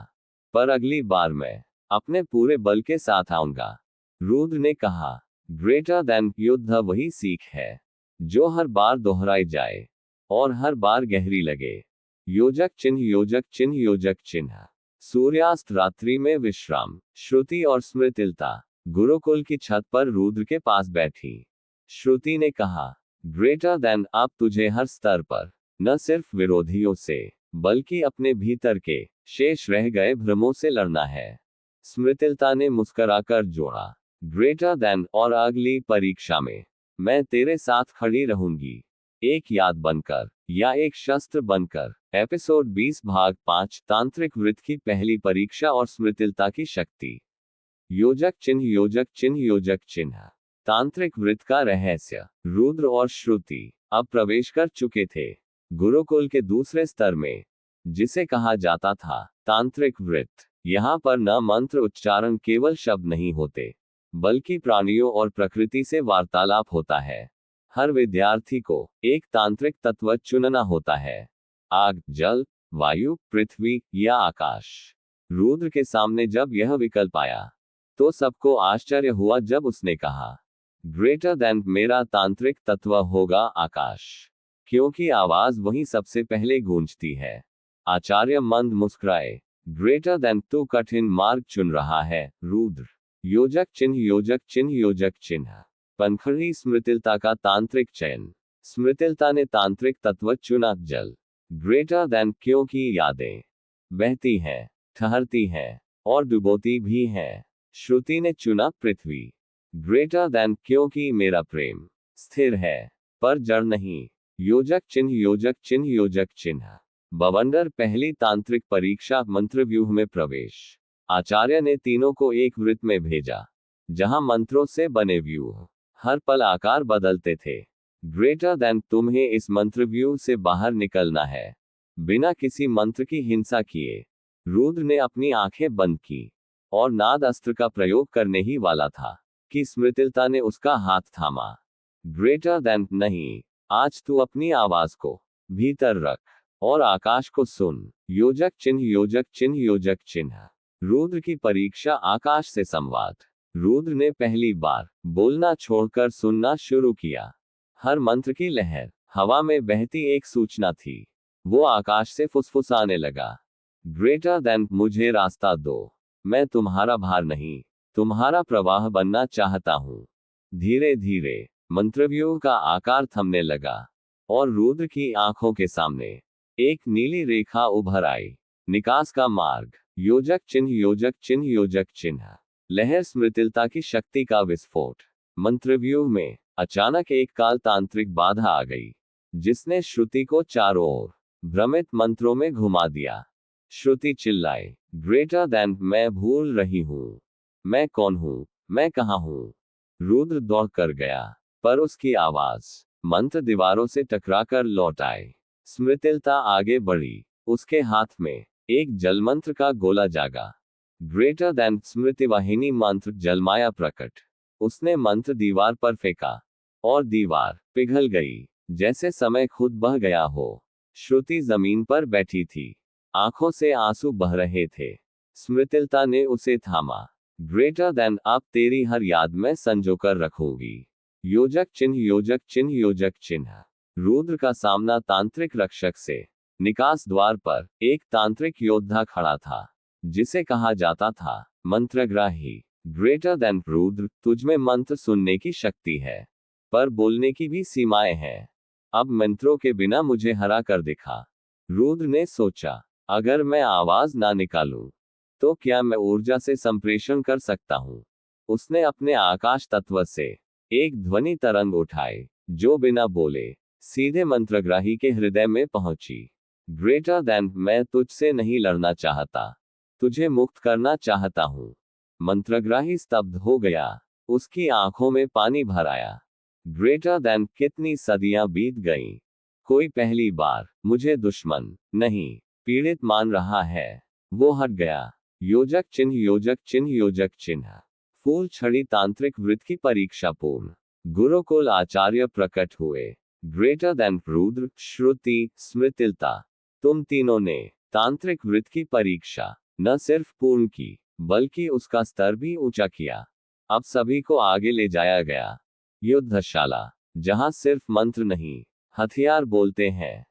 पर अगली बार मैं अपने पूरे बल के साथ आऊंगा। रुद्र ने कहा, ग्रेटर देन, युद्ध वही सीख है जो हर बार दोहराई जाए और हर बार गहरी लगे। योजक चिन्ह योजक चिन्ह योजक चिन्ह। सूर्यास्त, रात्रि में विश्राम। श्रुति और स्मृतिलता गुरुकुल की छत पर रुद्र के पास बैठी। श्रुति ने कहा, ग्रेटर देन, अब तुझे हर स्तर पर न सिर्फ विरोधियों से बल्कि अपने भीतर के शेष रह गए भ्रमों से लड़ना है। स्मृतिलता ने मुस्कुराकर जोड़ा, ग्रेटर देन, और अगली परीक्षा में मैं तेरे साथ खड़ी रहूंगी। एक याद बनकर या एक शस्त्र बनकर। एपिसोड 20 भाग 5 तांत्रिक वृत्त की पहली परीक्षा और स्मृतिलता की शक्ति। योजक चिन्ह योजक चिन्ह योजक चिन्ह। तांत्रिक वृत्त का रहस्य। रुद्र और श्रुति अब प्रवेश कर चुके थे गुरुकुल के दूसरे स्तर में, जिसे कहा जाता था तांत्रिक वृत्त। यहाँ पर न मंत्र उच्चारण केवल शब्द नहीं होते, बल्कि प्राणियों और प्रकृति से वार्तालाप होता है। हर विद्यार्थी को एक तांत्रिक तत्व चुनना होता है, आग, जल, वायु, पृथ्वी या आकाश। रुद्र के सामने जब यह विकल्प आया तो सबको आश्चर्य हुआ जब उसने कहा, ग्रेटर देन मेरा तांत्रिक तत्व होगा आकाश, क्योंकि आवाज वही सबसे पहले गूंजती है। आचार्य मंद मुस्कुराए। ग्रेटर देन तू कठिन मार्ग चुन रहा है रुद्र। योजक चिन्ह योजक चिन्ह योजक चिन्ह। पनखड़ी स्मृतिलता का तांत्रिक चयन। स्मृतिलता ने तांत्रिक तत्व चुना जल। ग्रेटर देन क्योंकि यादें बहती हैं, ठहरती हैं और डुबोती भी हैं। श्रुति ने चुना पृथ्वी। ग्रेटर देन क्योंकि मेरा प्रेम स्थिर है पर जड़ नहीं। योजक चिन्ह योजक चिन्ह योजक चिन्ह। बवंडर पहली तांत्रिक परीक्षा मंत्रव्यूह में प्रवेश। आचार्य ने तीनों को एक वृत्त में भेजा, जहां मंत्रों से बने व्यूह हर पल आकार बदलते थे। ग्रेटर देन तुम्हें इस मंत्रव्यूह से बाहर निकलना है, बिना किसी मंत्र की हिंसा किए। रुद्र ने अपनी आंखें बंद की और नाद अस्त्र का प्रयोग करने ही वाला था कि स्मृतिलता ने उसका हाथ थामा। ग्रेटर देन नहीं, आज तू अपनी आवाज को भीतर रख और आकाश को सुन। योजक चिन्ह योजक चिन्ह योजक चिन्ह। रुद्र की परीक्षा आकाश से संवाद। रुद्र ने पहली बार बोलना छोड़कर सुनना शुरू किया। हर मंत्र की लहर हवा में बहती एक सूचना थी। वो आकाश से फुसफुसाने लगा, ग्रेटर देन मुझे रास्ता दो, मैं तुम्हारा भार नहीं, तुम्हारा प्रवाह बनना चाहता हूँ। धीरे धीरे मंत्रव्यूह का आकार थमने लगा और रुद्र की आंखों के सामने एक नीली रेखा उभर आई। निकास का मार्ग। योजक चिन्ह योजक चिन्ह योजक चिन्ह। लहर स्मृतिलता की शक्ति का विस्फोट। मंत्रव्यूह में अचानक एक काल तांत्रिक बाधा आ गई, जिसने श्रुति को चारों ओर भ्रमित मंत्रों में घुमा दिया। श्रुति चिल्लाई, ग्रेटर देन मैं भूल रही हूँ, मैं कौन हूँ, मैं कहाँ हूँ। रुद्र दौड़ कर गया, पर उसकी आवाज मंत्र दीवारों से टकराकर लौट आई। स्मृतिलता आगे बढ़ी। उसके हाथ में एक जलमंत्र का गोला जागा। ग्रेटर देन स्मृतिवाहिनी मंत्र जलमाया प्रकट। उसने मंत्र दीवार पर फेंका और दीवार पिघल गई, जैसे समय खुद बह गया हो। श्रुति जमीन पर बैठी थी, आंखों से आंसू बह रहे थे। स्मृतिलता ने उसे थामा। ग्रेटर देन अब तेरी हर याद में संजोकर रखूंगी। योजक चिन्ह योजक चिन्ह योजक चिन्ह। रुद्र का सामना तांत्रिक रक्षक से। निकास द्वार पर एक तांत्रिक योद्धा खड़ा था, जिसे कहा जाता था मंत्रग्राही। ग्रेटर देन रुद्र, तुझमें मंत्र सुनने की शक्ति है, पर बोलने की भी सीमाएं हैं। अब मंत्रों के बिना मुझे हरा कर दिखा। रुद्र ने सोचा, अगर मैं आवाज ना निकालूं, तो क्या मैं ऊर्जा से संप्रेषण कर सकता हूं? उसने अपने आकाश तत्व से एक ध्वनि तरंग उठाई, जो बिना बोले सीधे मंत्रग्राही के हृदय में पहुंची। ग्रेटर देन मैं तुझसे नहीं लड़ना चाहता, तुझे मुक्त करना चाहता हूं। मंत्रग्राही स्तब्ध हो गया, उसकी आंखों में पानी भर आया। ग्रेटर देन कितनी सदियां बीत गईं, कोई पहली बार मुझे दुश्मन नहीं, पीड़ित मान रहा है। वो हट गया। योजक चिन्ह योजक चिन्ह योजक चिन्ह। फूल छड़ी तांत्रिक वृत्त की परीक्षा पूर्ण। गुरुकुल आचार्य प्रकट हुए। ग्रेटर देन रुद्र, श्रुति, स्मृतिलता, तुम तीनों ने तांत्रिक वृत्त की परीक्षा न सिर्फ पूर्ण की, बल्कि उसका स्तर भी ऊंचा किया। अब सभी को आगे ले जाया गया। युद्धशाला, जहां सिर्फ मंत्र नहीं, हथियार बोलते हैं।